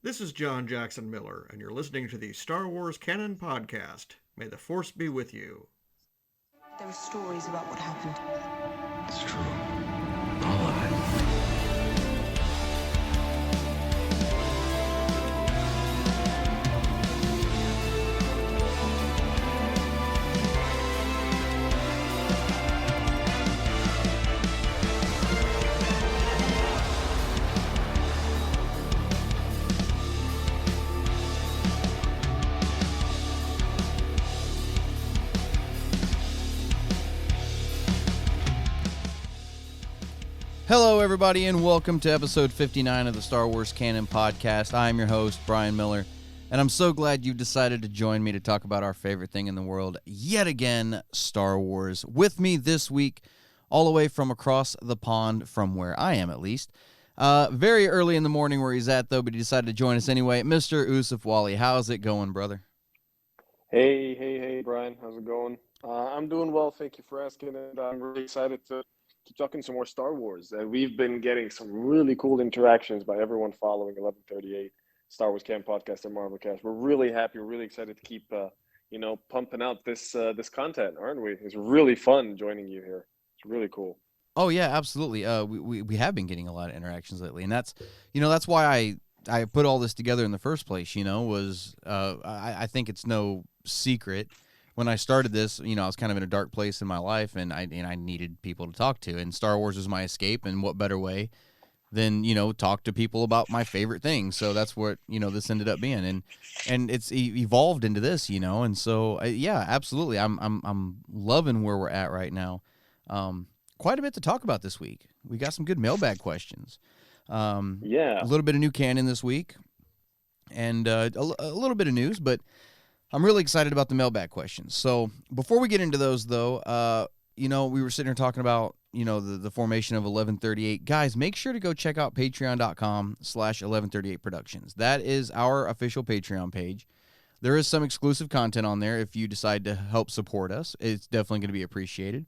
This is John Jackson Miller, and you're listening to the Star Wars Canon Podcast. May the Force be with you. There are stories about what happened. It's true. All of it. Hello, everybody, and welcome to episode 59 of the Star Wars Canon Podcast. I'm your host, Brian Miller, and I'm so glad you've decided to join me to talk about our favorite thing in the world, yet again, Star Wars. With me this week, all the way from across the pond, from where I am at least, very early in the morning where he's at, though, but he decided to join us anyway, Mr. Usuf Wally. How's it going, brother? Hey, Brian. How's it going? I'm doing well. Thank you for asking, and I'm really excited to keep talking some more Star Wars. We've been getting some really cool interactions by everyone following 1138 Star Wars Canon Podcast and Marvel Cast. We're really happy. We're really excited to keep, pumping out this content, aren't we? It's really fun joining you here. It's really cool. Oh yeah, absolutely. We have been getting a lot of interactions lately, and that's why I put all this together in the first place. I think it's no secret. When I started this, I was kind of in a dark place in my life, and I needed people to talk to, and Star Wars was my escape, and what better way than, talk to people about my favorite things. So that's what, this ended up being, and it's evolved into this, and so, yeah, absolutely. I'm loving where we're at right now. Quite a bit to talk about this week. We got some good mailbag questions. A little bit of new canon this week, and a little bit of news, but I'm really excited about the mailbag questions. So before we get into those, though, we were sitting here talking about, the formation of 1138. Guys, make sure to go check out patreon.com/1138productions. That is our official Patreon page. There is some exclusive content on there if you decide to help support us. It's definitely going to be appreciated.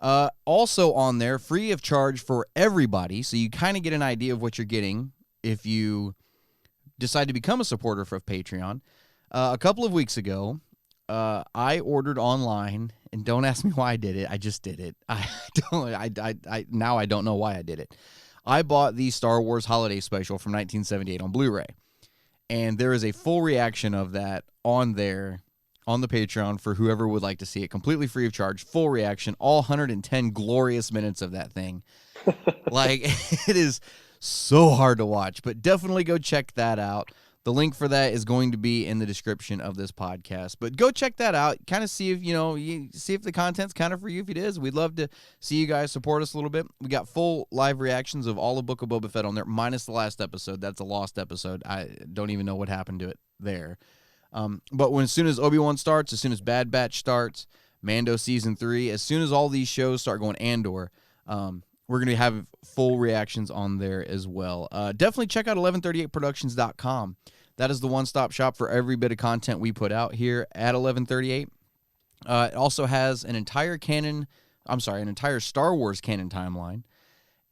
Also on there, free of charge for everybody, so you kind of get an idea of what you're getting if you decide to become a supporter of Patreon. A couple of weeks ago, I ordered online, and don't ask me why I did it. I just did it. Now I don't know why I did it. I bought the Star Wars Holiday Special from 1978 on Blu-ray, and there is a full reaction of that on there on the Patreon for whoever would like to see it, completely free of charge, full reaction, all 110 glorious minutes of that thing. It is so hard to watch, but definitely go check that out. The link for that is going to be in the description of this podcast. But go check that out. Kind of see if, see if the content's kind of for you. If it is, we'd love to see you guys support us a little bit. We got full live reactions of all of Book of Boba Fett on there, minus the last episode. That's a lost episode. I don't even know what happened to it there. But as soon as Obi-Wan starts, as soon as Bad Batch starts, Mando Season 3, as soon as all these shows start going, Andor, we're going to have full reactions on there as well. Definitely check out 1138productions.com. That is the one-stop shop for every bit of content we put out here at 1138. It also has an entire Star Wars canon timeline.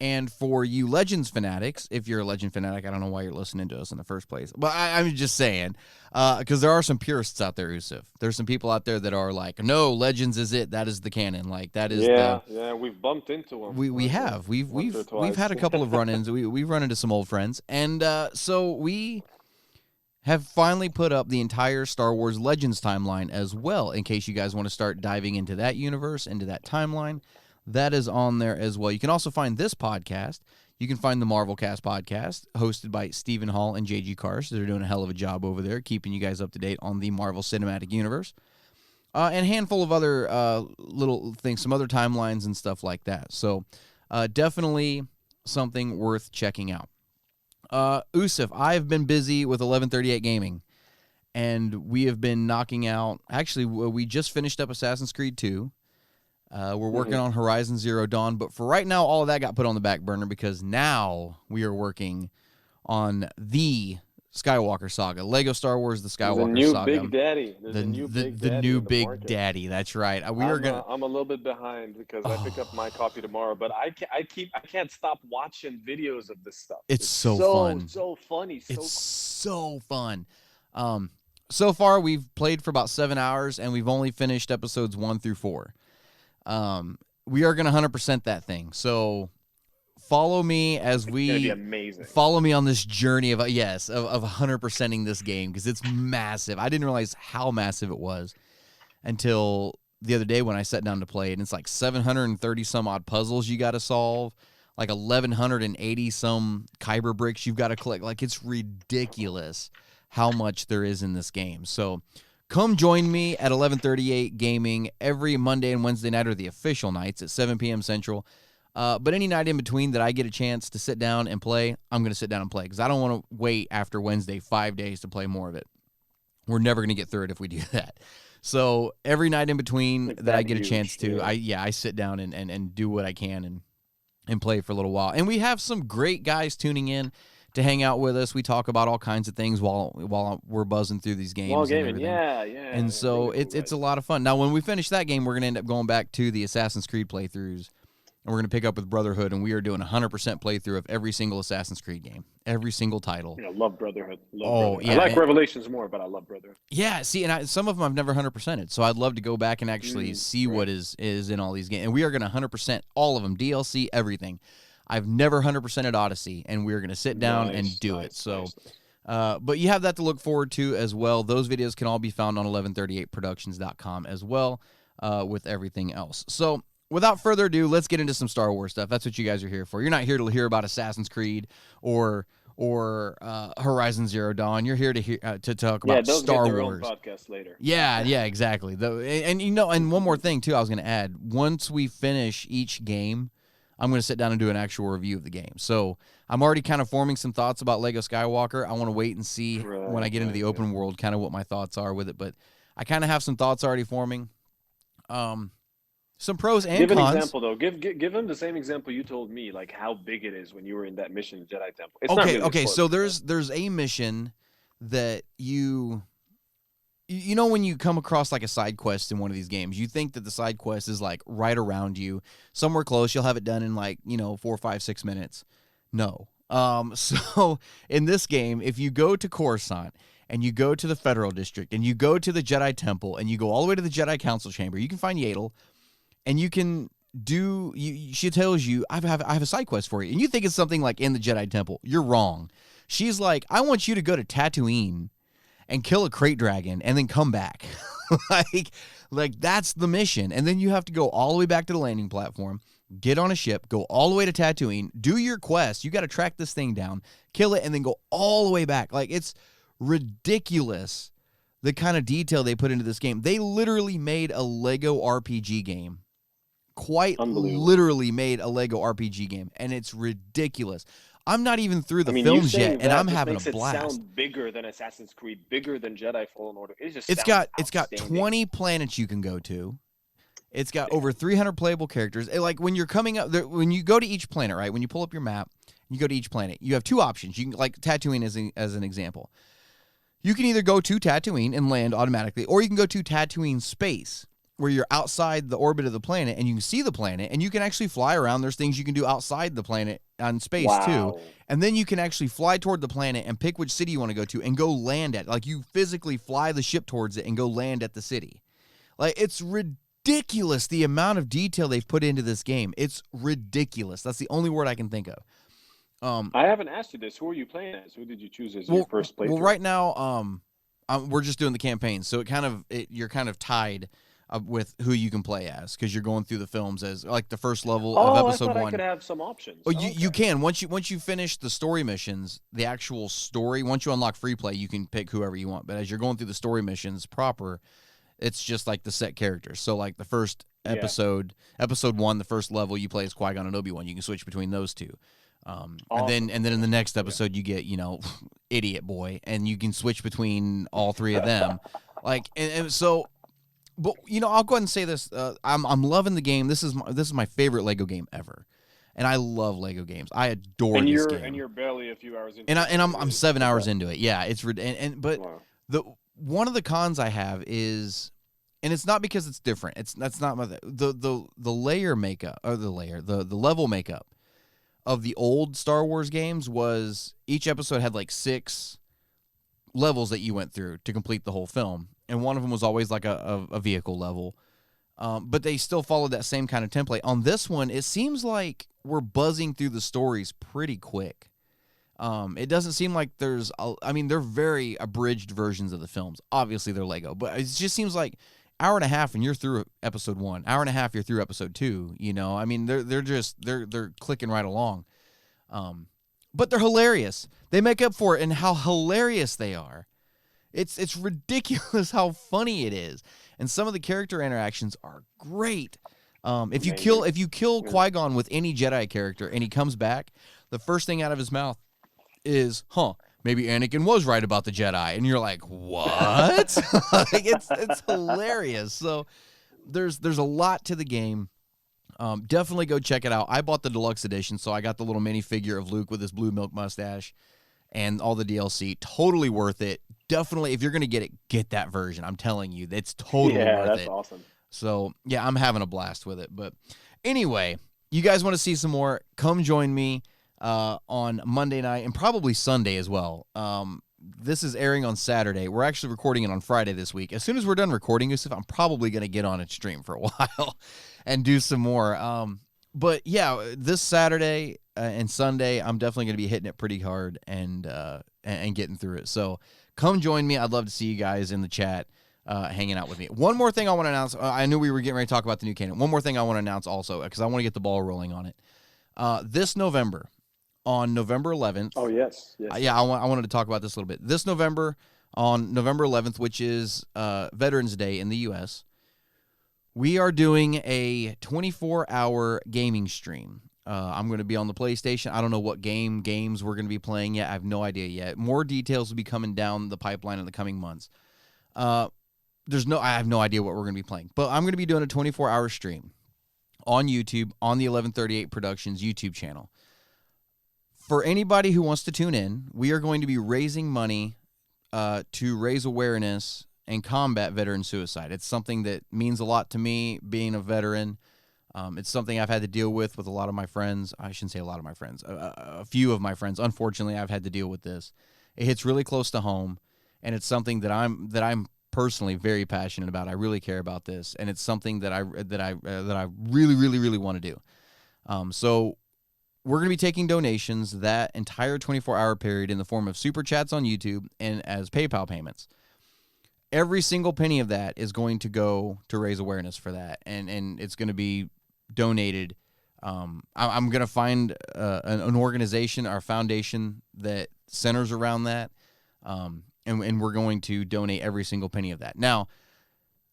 And for you Legends fanatics, if you're a Legend fanatic, I don't know why you're listening to us in the first place. But I'm just saying, because there are some purists out there, Usuf. There's some people out there that are like, no, Legends is it. That is the canon. That is Yeah, we've bumped into them. We have. We've had a couple of run-ins. We've run into some old friends. And so we have finally put up the entire Star Wars Legends timeline as well, in case you guys want to start diving into that universe, into that timeline. That is on there as well. You can also find this podcast. You can find the Marvel Cast podcast, hosted by Stephen Hall and J.G. Karsh. They're doing a hell of a job over there, keeping you guys up to date on the Marvel Cinematic Universe. And a handful of other little things, some other timelines and stuff like that. So definitely something worth checking out. Usuf, I've been busy with 1138 Gaming, and we have been knocking out... Actually, we just finished up Assassin's Creed 2. We're working on Horizon Zero Dawn, but for right now, all of that got put on the back burner because now we are working on the Skywalker Saga, Lego Star Wars: The There's a Skywalker new Saga. Big Daddy. There's a new Big The Daddy new in the Big market. Daddy. That's right. I'm a little bit behind because I pick up my copy tomorrow, but I can't stop watching videos of this stuff. It's so fun. So funny. It's so fun. So far we've played for about 7 hours and we've only finished episodes 1 through 4. We are gonna 100% that thing. So follow me as It's we gonna be amazing. follow me on this journey of 100%ing this game because it's massive. I didn't realize how massive it was until the other day when I sat down to play it. And it's like 730 some odd puzzles you got to solve, like 1,180 some Kyber bricks you've got to collect. Like, it's ridiculous how much there is in this game. So come join me at 11:38 Gaming every Monday and Wednesday night, or the official nights at 7 p.m. Central. But any night in between that I get a chance to sit down and play, I'm going to sit down and play because I don't want to wait after Wednesday 5 days to play more of it. We're never going to get through it if we do that. So every night in between that I get a chance to, I sit down and do what I can and play for a little while. And we have some great guys tuning in to hang out with us. We talk about all kinds of things while we're buzzing through these games. While and gaming, everything. yeah. And so it's a lot of fun. Now, when we finish that game, we're going to end up going back to the Assassin's Creed playthroughs. And we're going to pick up with Brotherhood, and we are doing 100% playthrough of every single Assassin's Creed game, every single title. Yeah, love Brotherhood. Yeah, I like Revelations more, but I love Brotherhood. Yeah, see, and some of them I've never 100%ed, so I'd love to go back and actually see what is in all these games. And we are going to 100% all of them, DLC, everything. I've never 100%ed Odyssey, and we're going to sit down and do it. So, but you have that to look forward to as well. Those videos can all be found on 1138productions.com as well, with everything else. So, without further ado, let's get into some Star Wars stuff. That's what you guys are here for. You're not here to hear about Assassin's Creed or Horizon Zero Dawn. You're here to talk about Star get their Wars. Own podcast later. Yeah, exactly. And one more thing too, I was going to add. Once we finish each game, I'm going to sit down and do an actual review of the game. So I'm already kind of forming some thoughts about Lego Skywalker. I want to wait and see when I get into the open world, kind of what my thoughts are with it. But I kind of have some thoughts already forming. Some pros and cons. Give an example, though. Give them the same example you told me, like how big it is when you were in that mission in Jedi Temple. It's not really okay. So close. there's a mission that you know when you come across like a side quest in one of these games, you think that the side quest is like right around you, somewhere close. You'll have it done in like 4, 5, 6 minutes. No. So in this game, if you go to Coruscant and you go to the Federal District and you go to the Jedi Temple and you go all the way to the Jedi Council Chamber, you can find Yaddle. And you can do. She tells you, I have a side quest for you, and you think it's something like in the Jedi Temple. You're wrong. She's like, I want you to go to Tatooine and kill a crate dragon, and then come back. like that's the mission. And then you have to go all the way back to the landing platform, get on a ship, go all the way to Tatooine, do your quest. You got to track this thing down, kill it, and then go all the way back. Like, it's ridiculous the kind of detail they put into this game. They literally made a Lego RPG game. Quite literally made a Lego RPG game, and it's ridiculous. I'm not even through the films yet, and I'm having a blast. It sounds bigger than Assassin's Creed, bigger than Jedi Fallen Order. It's got 20 planets you can go to. It's got over 300 playable characters. Like when you're coming up, when you go to each planet, right? When you pull up your map, you go to each planet. You have two options. You can, like Tatooine as an example. You can either go to Tatooine and land automatically, or you can go to Tatooine space, where you're outside the orbit of the planet and you can see the planet and you can actually fly around. There's things you can do outside the planet on space too. And then you can actually fly toward the planet and pick which city you want to go to and go land at. Like, you physically fly the ship towards it and go land at the city. Like, it's ridiculous the amount of detail they've put into this game. It's ridiculous. That's the only word I can think of. I haven't asked you this. Who are you playing as? Who did you choose as your first playthrough? Well, right now, we're just doing the campaign. So you're kind of tied with who you can play as, because you're going through the films as like the first level of episode 1. I could have some options. Oh, you can once you finish the story missions, the actual story. Once you unlock free play, you can pick whoever you want. But as you're going through the story missions proper, it's just like the set characters. So like the first episode 1, the first level you play as Qui-Gon and Obi-Wan. You can switch between those two. Awesome. And then in the next episode you get Idiot Boy, and you can switch between all three of them. and so. But I'll go ahead and say this: I'm loving the game. This is my favorite Lego game ever, And I love Lego games. I adore And this game. and you're barely a few hours into And it. I'm 7 hours into it. Yeah, it's but Wow. one of the cons I have is, and it's not because it's different. That's not the layer makeup, or the level makeup of the old Star Wars games was each episode had like 6 levels that you went through to complete the whole film, and one of them was always like a vehicle level. But they still followed that same kind of template. On this one, it seems like we're buzzing through the stories pretty quick. It doesn't seem like they're very abridged versions of the films. Obviously, they're Lego, but it just seems like hour and a half and you're through episode 1. Hour and a half, you're through episode 2. You know, I mean, they're clicking right along. But they're hilarious. They make up for it in how hilarious they are. It's ridiculous how funny it is, and some of the character interactions are great. If you kill Qui-Gon with any Jedi character and he comes back, the first thing out of his mouth is, maybe Anakin was right about the Jedi. And you're like, what? Like, it's hilarious. So there's a lot to the game. Definitely go check it out. I bought the deluxe edition, so I got the little minifigure of Luke with his blue milk mustache and all the DLC. Totally worth it. Definitely, if you're going to get it, get that version. I'm telling you, it's totally worth it. Yeah, that's awesome. So, yeah, I'm having a blast with it. But anyway, you guys want to see some more, come join me on Monday night and probably Sunday as well. This is airing on Saturday. We're actually recording it on Friday this week. As soon as we're done recording, Yusuf, I'm probably going to get on and stream for a while and do some more. But, yeah, this Saturday and Sunday, I'm definitely going to be hitting it pretty hard and getting through it. So come join me. I'd love to see you guys in the chat. Hanging out with me. One more thing I want to announce. I knew we were getting ready to talk about the new canon. One more thing I want to announce also, because I want to get the ball rolling on it. This November, on November 11th. Oh, yes. Yeah, I wanted to talk about this a little bit. This November, on November 11th, which is Veterans Day in the U.S., we are doing a 24-hour gaming stream. I'm going to be on the PlayStation. I don't know what games we're going to be playing yet. I have no idea yet. More details will be coming down the pipeline in the coming months. I have no idea what we're going to be playing, but I'm going to be doing a 24-hour stream on YouTube on the 1138 Productions YouTube channel. For anybody who wants to tune in, we are going to be raising money to raise awareness and combat veteran suicide. It's something that means a lot to me, being a veteran. It's something I've had to deal with a lot of my friends. I shouldn't say a lot of my friends. A few of my friends. Unfortunately, I've had to deal with this. It hits really close to home, and it's something that I'm personally very passionate about. I really care about this, and it's something that I really, really, really want to do. So we're going to be taking donations that entire 24-hour period in the form of super chats on YouTube and as PayPal payments. Every single penny of that is going to go to raise awareness for that, and it's going to be donated. I'm going to find an organization or a foundation that centers around that, and we're going to donate every single penny of that. Now,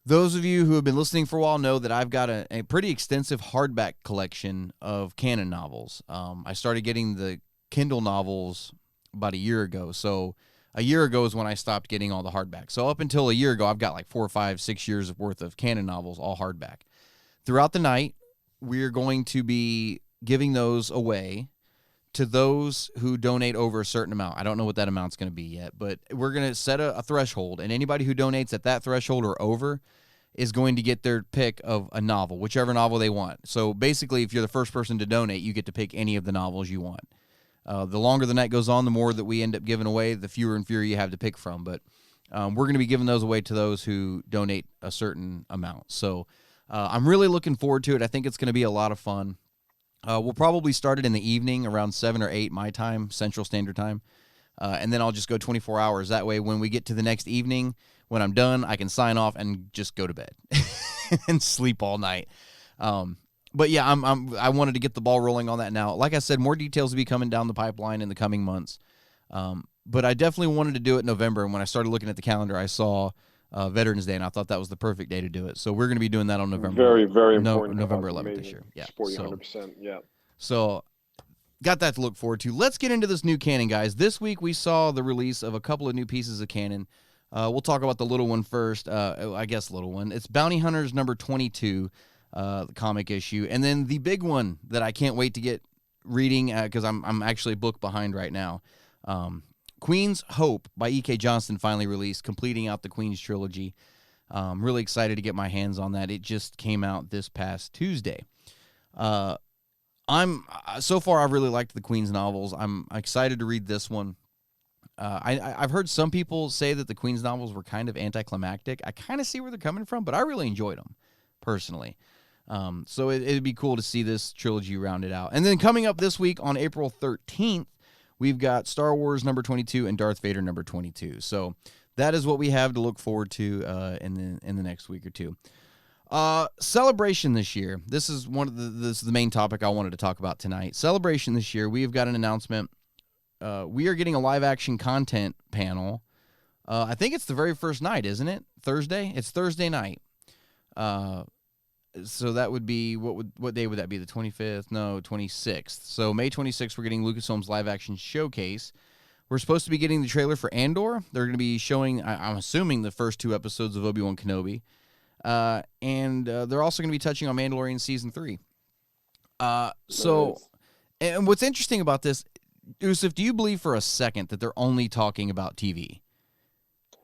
those of you who have been listening for a while know that I've got a pretty extensive hardback collection of canon novels. I started getting the Kindle novels about a year ago, so a year ago is when I stopped getting all the hardback. So up until a year ago, I've got like 4, 5, 6 years worth of canon novels, all hardback. Throughout the night, we're going to be giving those away to those who donate over a certain amount. I don't know what that amount's going to be yet, but we're going to set a threshold, and anybody who donates at that threshold or over is going to get their pick of a novel, whichever novel they want. So basically, if you're the first person to donate, you get to pick any of the novels you want. The longer the night goes on, the more that we end up giving away, the fewer and fewer you have to pick from. But we're going to be giving those away to those who donate a certain amount. So I'm really looking forward to it. I think it's going to be a lot of fun. We'll probably start it in the evening around 7 or 8 my time, Central Standard Time. And then I'll just go 24 hours. That way, when we get to the next evening, when I'm done, I can sign off and just go to bed and sleep all night. But yeah, I wanted to get the ball rolling on that now. Like I said, more details will be coming down the pipeline in the coming months. But I definitely wanted to do it in November. And when I started looking at the calendar, I saw Veterans Day, and I thought that was the perfect day to do it. So we're going to be doing that on November. Very, very important. November 11th this year. Yeah. Support you 100%. Yeah. So got that to look forward to. Let's get into this new canon, guys. This week we saw the release of a couple of new pieces of canon. We'll talk about the little one first. I guess little one. It's Bounty Hunters number 22. comic issue. And then the big one that I can't wait to get reading because I'm actually book behind right now. Queen's Hope by E.K. Johnston finally released, completing out the Queen's trilogy. I'm really excited to get my hands on that. It just came out this past Tuesday. So far I've really liked the Queen's novels. I'm excited to read this one. I've heard some people say that the Queen's novels were kind of anticlimactic. I kind of see where they're coming from, but I really enjoyed them personally. So it'd be cool to see this trilogy rounded out. And then coming up this week on April 13th, we've got Star Wars number 22 and Darth Vader number 22. So that is what we have to look forward to in the next week or two. Celebration this year. This is this is the main topic I wanted to talk about tonight. Celebration this year. We have got an announcement. We are getting a live action content panel. I think it's the very first night, isn't it? Thursday? It's Thursday night. So that would be, what day would that be? The 25th? No, 26th. So May 26th, we're getting Lucasfilm's live action showcase. We're supposed to be getting the trailer for Andor. They're going to be showing, I'm assuming, the first 2 episodes of Obi-Wan Kenobi. And they're also going to be touching on Mandalorian Season 3. Nice. And what's interesting about this, Yusuf, do you believe for a second that they're only talking about TV?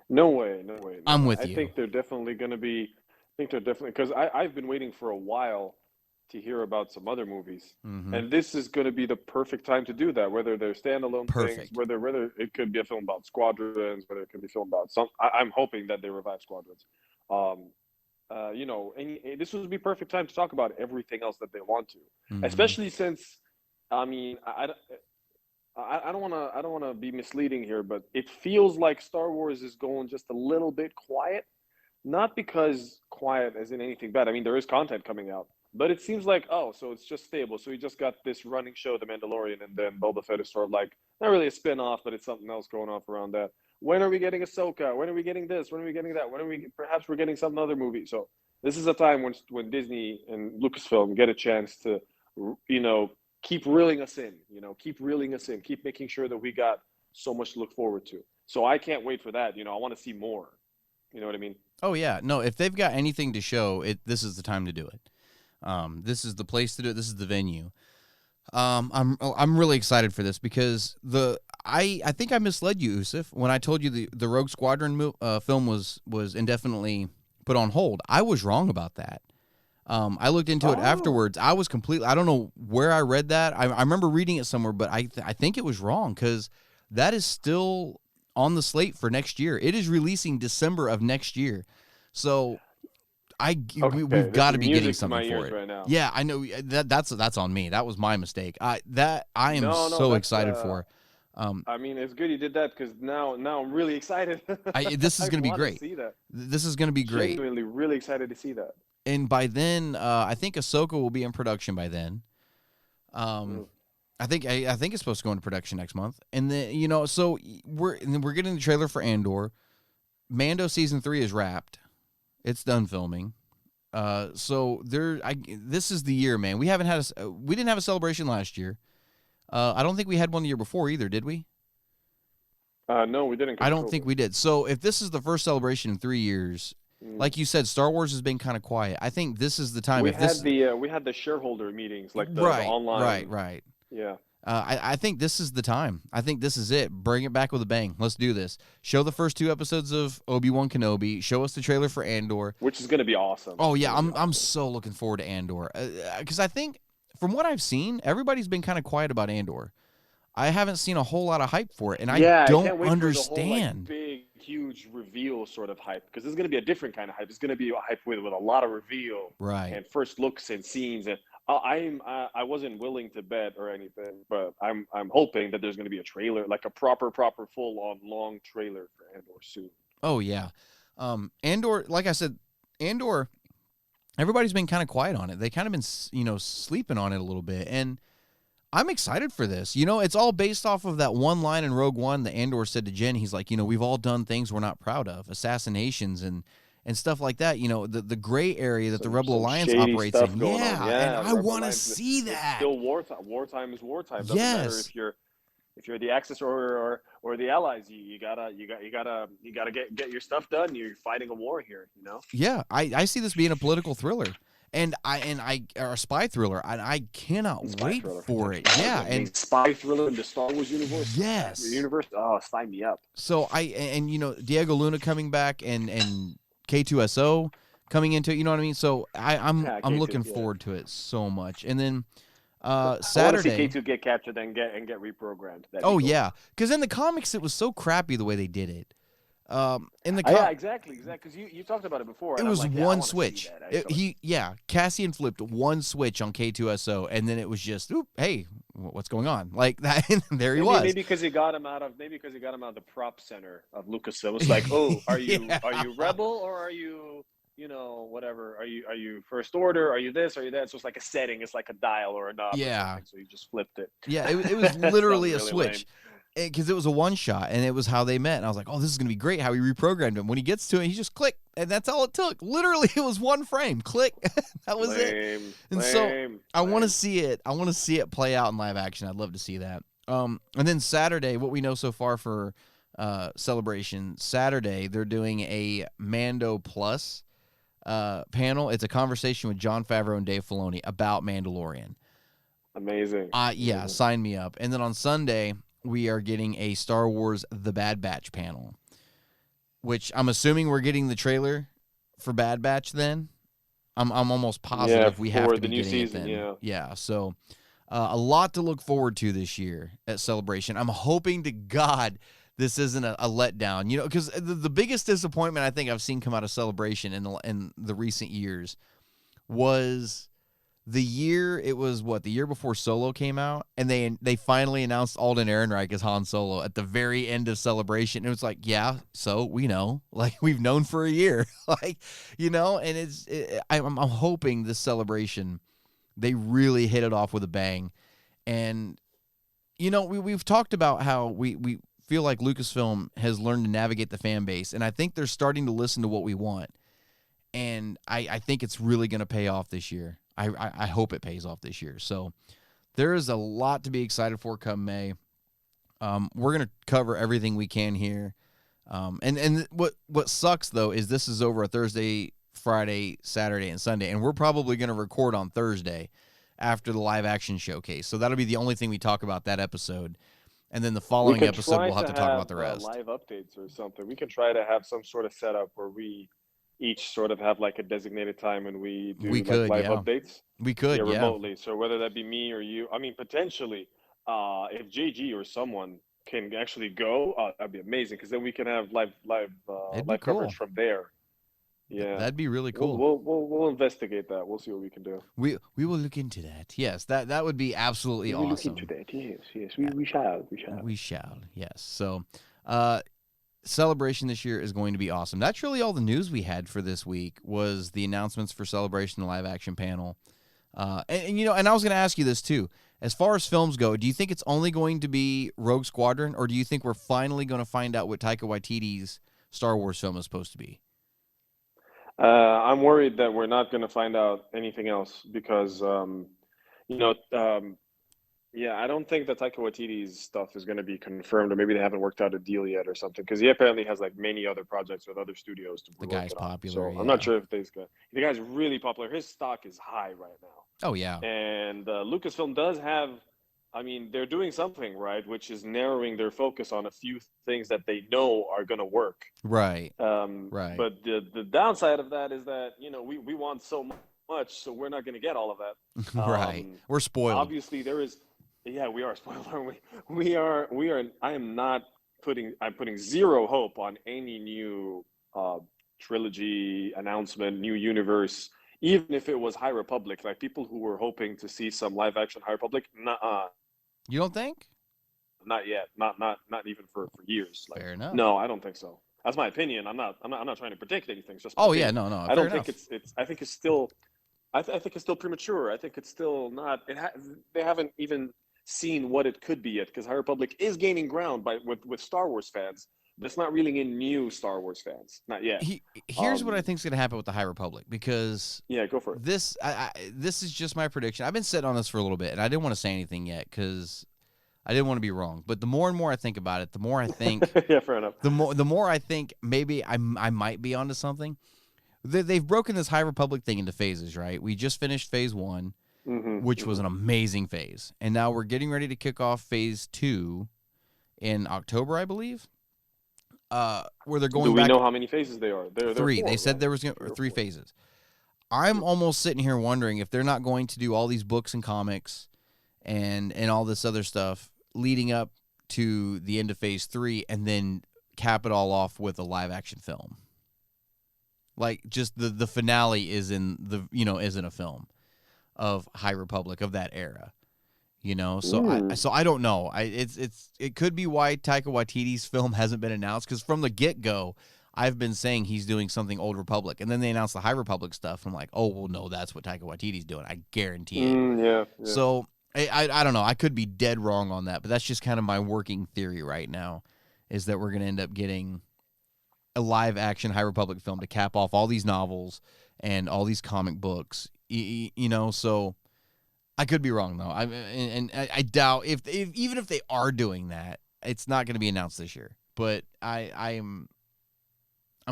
No way. No. I'm with you. I think they're definitely going to be. Because I've been waiting for a while to hear about some other movies, and this is going to be the perfect time to do that. Whether they're standalone things, whether it could be a film about squadrons, whether it could be a film about some. I'm hoping that they revive squadrons. This would be perfect time to talk about everything else that they want to, especially since, I mean, I don't want to be misleading here, but it feels like Star Wars is going just a little bit quiet. Not because quiet as in anything bad. I mean, there is content coming out, but it seems like, so it's just stable. So we just got this running show, The Mandalorian, and then Boba Fett is sort of like, not really a spin-off, but it's something else going off around that. When are we getting Ahsoka? When are we getting this? When are we getting that? Perhaps we're getting some other movie. So this is a time when Disney and Lucasfilm get a chance to, keep reeling us in, keep making sure that we got so much to look forward to. So I can't wait for that. I want to see more. You know what I mean? Oh yeah, no. If they've got anything to show, this is the time to do it. This is the place to do it. This is the venue. I'm really excited for this because I think I misled you, Yusuf, when I told you the Rogue Squadron film was indefinitely put on hold. I was wrong about that. I looked into it afterwards. I don't know where I read that. I remember reading it somewhere, but I think it was wrong because that is still on the slate for next year. It is releasing December of next year. So we've got to be getting something for it. Right now. Yeah, I know that's on me. That was my mistake. I am so excited for. I mean, it's good you did that because now I'm really excited. This is going to be great. See that. This is going to be great. Genuinely really excited to see that. And by then, I think Ahsoka will be in production by then. I think it's supposed to go into production next month, and then so we're getting the trailer for Andor. Mando season 3 is wrapped; it's done filming. So this is the year, man. We didn't have a celebration last year. I don't think we had one the year before either, did we? No, we didn't. I don't think we did. So if this is the first celebration in 3 years, like you said, Star Wars has been kind of quiet. I think this is the time. We had the shareholder meetings, like the online. Right. Yeah. I think this is the time. I think this is it. Bring it back with a bang. Let's do this. Show the first 2 episodes of Obi-Wan Kenobi. Show us the trailer for Andor, which is going to be awesome. Oh yeah, I'm so looking forward to Andor because I think from what I've seen, everybody's been kind of quiet about Andor. I haven't seen a whole lot of hype for it, and I don't understand. For the whole, big, huge reveal sort of hype, because this is going to be a different kind of hype. It's going to be a hype with a lot of reveal, right? And first looks and scenes. And I wasn't willing to bet or anything, but I'm hoping that there's going to be a trailer, like a proper full-on long trailer for Andor soon. Oh yeah, Andor. Like I said, Andor. Everybody's been kind of quiet on it. They kind of been sleeping on it a little bit, and I'm excited for this. It's all based off of that one line in Rogue One that Andor said to Jen. He's like, we've all done things we're not proud of, assassinations and stuff like that. The gray area that the Rebel Alliance operates in. Yeah, and I want to see that. It's still wartime. Wartime is wartime. Doesn't yes. matter if you're the Axis or the Allies. You gotta get your stuff done. You're fighting a war here. Yeah, I see this being a political thriller. and I or a spy thriller, and I cannot wait for it. Yeah, and spy thriller in the Star Wars universe. Yes. Universe. Oh, sign me up. So Diego Luna coming back and K2SO coming into it, you know what I mean? So I'm looking forward to it so much. And then Saturday, I want to see K2 get captured and get reprogrammed. Yeah, because in the comics it was so crappy the way they did it. In the exactly, because you talked about it before. It was one switch. Cassian flipped one switch on K2SO, and then it was just, hey, what's going on? Like that, and there he was. Maybe because he got him out of the prop center of Lucasfilm. It's like, oh, are you Rebel or are you whatever? Are you First Order? Are you this? Are you that? So it's like a setting. It's like a dial or a knob. Yeah. So you just flipped it. Yeah, it was literally a really switch. Because it was a one shot, and it was how they met. And I was like, oh, this is going to be great how he reprogrammed him. When he gets to it, he just click, and that's all it took. Literally, it was one frame. Click. That was it. And so I want to see it. I want to see it play out in live action. I'd love to see that. And then Saturday, what we know so far for Celebration, Saturday, they're doing a Mando Plus panel. It's a conversation with Jon Favreau and Dave Filoni about Mandalorian. Amazing. Yeah, sign me up. And then on Sunday, we are getting a Star Wars The Bad Batch panel, which I'm assuming we're getting the trailer for Bad Batch then. I'm almost positive we have to be getting season, it then. Yeah, so a lot to look forward to this year at Celebration. I'm hoping to God this isn't a letdown, because the biggest disappointment I think I've seen come out of Celebration in the recent years was the year before Solo came out, and they finally announced Alden Ehrenreich as Han Solo at the very end of Celebration. It was like, yeah, so we know, like we've known for a year, and I'm hoping this Celebration they really hit it off with a bang, and we've talked about how we feel like Lucasfilm has learned to navigate the fan base, and I think they're starting to listen to what we want, and I think it's really going to pay off this year. I hope it pays off this year. So there is a lot to be excited for come May. We're going to cover everything we can here. And what sucks, though, is this is over a Thursday, Friday, Saturday, and Sunday. And we're probably going to record on Thursday after the live action showcase. So that'll be the only thing we talk about that episode. And then the following episode, we'll have to talk about the rest. Live updates or something. We can try to have some sort of setup where we each sort of have like a designated time and we do live updates. We could, remotely. So whether that be me or you, I mean, potentially, if JG or someone can actually go, that'd be amazing because then we can have live coverage from there. Yeah, that'd be really cool. We'll investigate that. We'll see what we can do. We will look into that. Yes, that would be absolutely awesome. Look into that. Yes. We shall. Yes. So, Celebration this year is going to be awesome. That's really all the news we had for this week was the announcements for Celebration, the live action panel. And I was going to ask you this too. As far as films go, do you think it's only going to be Rogue Squadron, or do you think we're finally going to find out what Taika Waititi's Star Wars film is supposed to be? I'm worried that we're not going to find out anything else because, I don't think that Taika Waititi's stuff is going to be confirmed, or maybe they haven't worked out a deal yet or something. Because he apparently has like many other projects with other studios to work on. The guy's popular. So I'm not sure if the guy's really popular. His stock is high right now. Oh yeah. And Lucasfilm does have. I mean, they're doing something right, which is narrowing their focus on a few things that they know are going to work. Right. Right. But the downside of that is that we want so much, so we're not going to get all of that. Right. We're spoiled. Obviously, there is. Yeah, we are spoiled, aren't we? We are. I'm putting zero hope on any new trilogy announcement, new universe, even if it was High Republic. Like people who were hoping to see some live action High Republic. Nuh-uh. You don't think? Not yet. Not even for years. Fair enough. No, I don't think so. That's my opinion. I'm not trying to predict anything. It's just no. I don't think it's. I think it's still. I think it's still premature. I think it's still not. They haven't even seen what it could be yet, because High Republic is gaining ground with Star Wars fans, but it's not reeling in new Star Wars fans. Not yet. Here's what I think is going to happen with the High Republic, because go for it. This is just my prediction. I've been sitting on this for a little bit, and I didn't want to say anything yet because I didn't want to be wrong. But the more and more I think about it, the more I think yeah, fair enough. The more I think maybe I might be onto something. they've broken this High Republic thing into phases, right? We just finished phase 1, which was an amazing phase. And now we're getting ready to kick off phase 2 in October, I believe. Where they're going back. Do we know how many phases they are? There 3. 4, They said right? there was 3 phases. I'm almost sitting here wondering if they're not going to do all these books and comics and all this other stuff leading up to the end of phase 3 and then cap it all off with a live action film. Like just the finale is in a film of High Republic of that era. So I don't know. It could be why Taika Waititi's film hasn't been announced, because from the get-go I've been saying he's doing something Old Republic, and then they announced the High Republic stuff. I'm like, oh well, no, that's what Taika Waititi's doing. I guarantee it. Yeah. So I don't know. I could be dead wrong on that, but that's just kind of my working theory right now, is that we're going to end up getting a live action High Republic film to cap off all these novels and all these comic books. So I could be wrong though. I doubt if even if they are doing that, it's not going to be announced this year. But I'm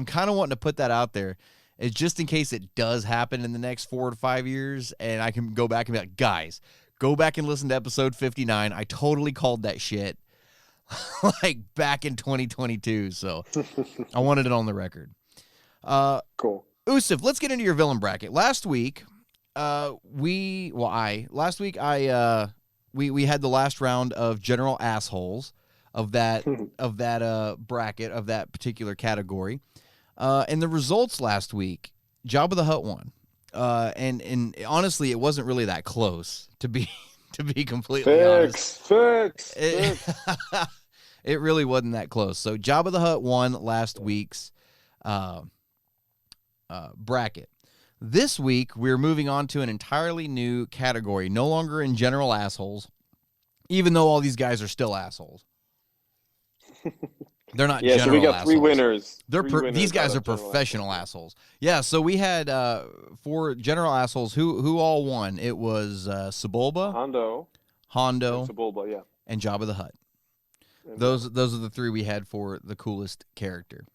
kind of wanting to put that out there, is just in case it does happen in the next 4 to 5 years, and I can go back and be like, guys, go back and listen to episode 59. I totally called that shit like back in 2022. So I wanted it on the record. Cool. Usif, let's get into your villain bracket. Last week, we had the last round of general assholes of that bracket, of that particular category. And the results last week, Jabba the Hutt won. And honestly, it wasn't really that close, to be completely honest. Fix. It really wasn't that close. So Jabba the Hutt won last week's bracket. This week, we're moving on to an entirely new category, no longer in general assholes, even though all these guys are still assholes. They're not general assholes. So we got 3 winners. These guys are professional assholes. Yeah, so we had 4 general assholes. Who all won? It was Sebulba, Hondo, and Sebulba, yeah, and Jabba the Hutt. Those are the 3 we had for the coolest character.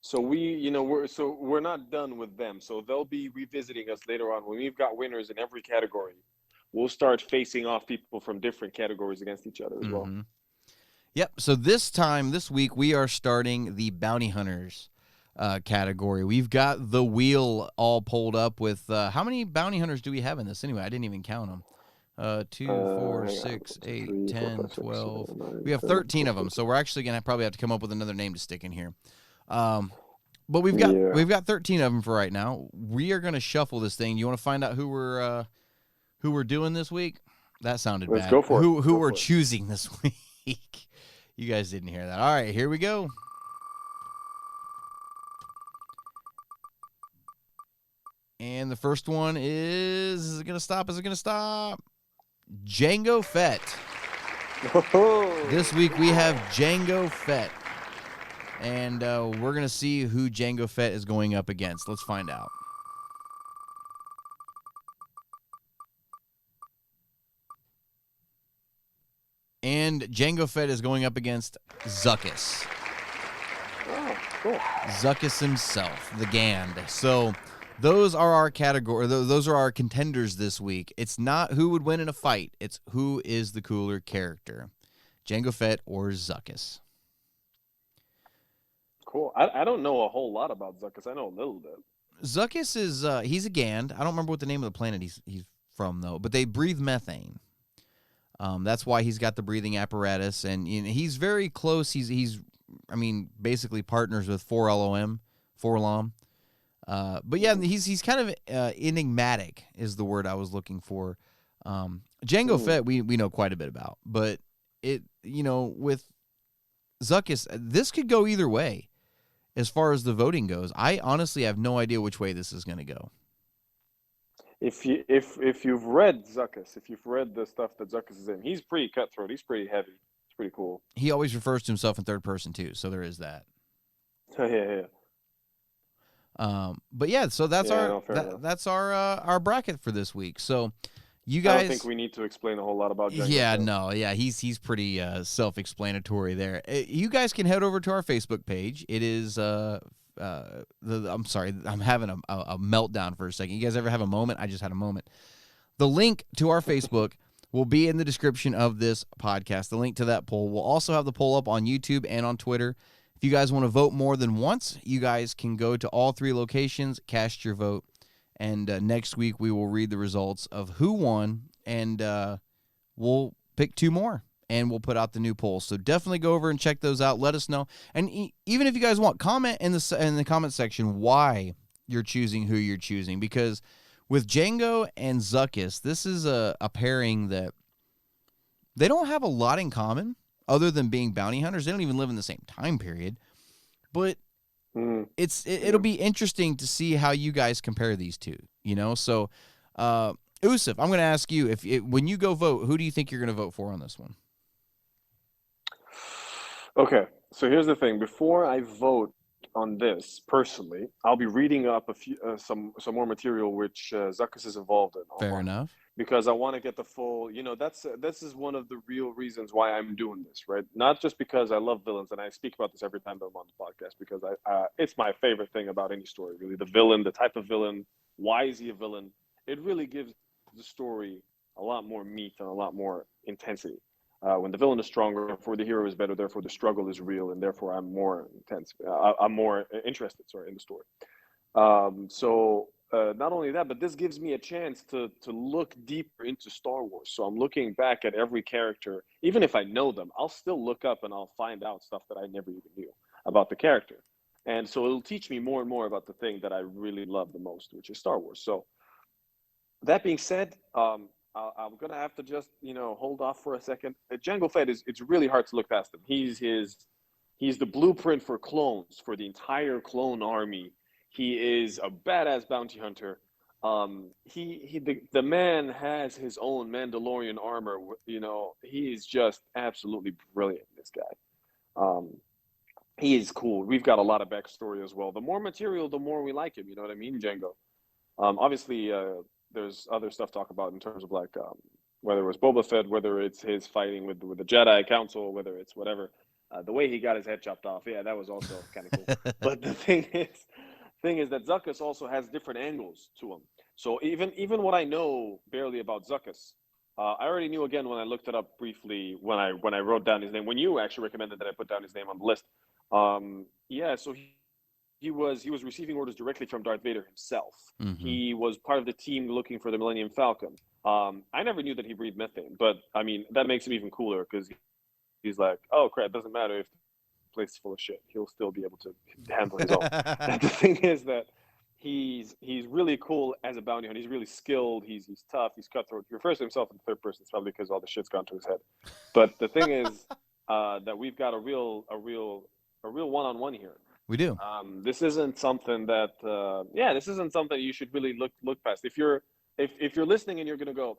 So we're not done with them. So they'll be revisiting us later on when we've got winners in every category. We'll start facing off people from different categories against each other as well. Yep. So this week, we are starting the Bounty Hunters category. We've got the wheel all pulled up with how many Bounty Hunters do we have in this anyway? I didn't even count them. 2, 4, 6, 8, 10, 12. We have 13 of them. So we're actually going to probably have to come up with another name to stick in here. But we've got 13 of them for right now. We are going to shuffle this thing. You want to find out who we're doing this week? That sounded bad. Let's go for it. Who we're choosing this week? You guys didn't hear that. All right, here we go. And the first one is it going to stop? Is it going to stop? Jango Fett. This week we have Jango Fett. And we're going to see who Jango Fett is going up against. Let's find out. And Jango Fett is going up against Zuckuss. Oh, cool. Zuckuss himself, the Gand. So those are our category. Those are our contenders this week. It's not who would win in a fight. It's who is the cooler character, Jango Fett or Zuckuss. Cool. I don't know a whole lot about Zuckuss. I know a little bit. Zuckuss is he's a Gand. I don't remember what the name of the planet he's from though, but they breathe methane. That's why he's got the breathing apparatus, and he's very close. He's basically partners with 4LOM. But yeah, he's kind of enigmatic is the word I was looking for. Jango Fett we know quite a bit about, but with Zuckuss, this could go either way as far as the voting goes. I honestly have no idea which way this is going to go. If you've read Zuckuss, if you've read the stuff that Zuckuss is in, he's pretty cutthroat. He's pretty heavy. It's pretty cool. He always refers to himself in third person too, so there is that. Yeah. But yeah, so that's our bracket for this week. So you guys, I don't think we need to explain a whole lot about Jango. He's pretty self-explanatory there. You guys can head over to our Facebook page. It is I'm sorry, I'm having a meltdown for a second. You guys ever have a moment? I just had a moment. The link to our Facebook will be in the description of this podcast. The link to that poll. We'll also have the poll up on YouTube and on Twitter. If you guys want to vote more than once, you guys can go to all 3 locations, cast your vote, and next week we will read the results of who won, and we'll pick 2 more, and we'll put out the new poll. So definitely go over and check those out. Let us know. And even if you guys want, comment in the comment section why you're choosing who you're choosing, because with Jango and Zuckuss, this is a pairing that they don't have a lot in common other than being bounty hunters. They don't even live in the same time period. But it'll be interesting to see how you guys compare these two, you know? So, Usif, I'm going to ask you, when you go vote, who do you think you're going to vote for on this one? Okay, so here's the thing. Before I vote on this, personally, I'll be reading up a few some more material which Zuckuss is involved in. Fair enough. Because I want to get the full, this is one of the real reasons why I'm doing this, right? Not just because I love villains, and I speak about this every time that I'm on the podcast, because it's my favorite thing about any story, really. The villain, the type of villain, why is he a villain? It really gives the story a lot more meat and a lot more intensity. When the villain is stronger, therefore the hero is better, therefore the struggle is real, and therefore I'm more interested, in the story. So not only that, but this gives me a chance to look deeper into Star Wars. So I'm looking back at every character, even if I know them, I'll still look up and I'll find out stuff that I never even knew about the character. And so it'll teach me more and more about the thing that I really love the most, which is Star Wars. So that being said, I'm going to have to just, hold off for a second. Jango Fett it's really hard to look past him. He's the blueprint for clones, for the entire clone army. He is a badass bounty hunter. The man has his own Mandalorian armor. He is just absolutely brilliant, this guy. He is cool. We've got a lot of backstory as well. The more material, the more we like him. You know what I mean, Jango? Obviously, there's other stuff to talk about in terms of whether it was Boba Fett, whether it's his fighting with the Jedi Council, whether it's whatever. The way he got his head chopped off, yeah, that was also kind of cool. But the thing is that Zuckuss also has different angles to him. So even what I know barely about Zuckuss, I already knew again when I looked it up briefly when I wrote down his name. When you actually recommended that I put down his name on the list, so he was receiving orders directly from Darth Vader himself. Mm-hmm. He was part of the team looking for the Millennium Falcon. I never knew that he breathed methane, but I mean that makes him even cooler because he's like, oh crap, doesn't matter if the place is full of shit, he'll still be able to handle his own. And the thing is that he's really cool as a bounty hunter. He's really skilled. He's tough. He's cutthroat. He refers to himself in the third person. It's probably because all the shit's gone to his head. But the thing is that we've got a real one-on-one here. We do. This isn't something that this isn't something you should really look past. If you're listening and you're gonna go,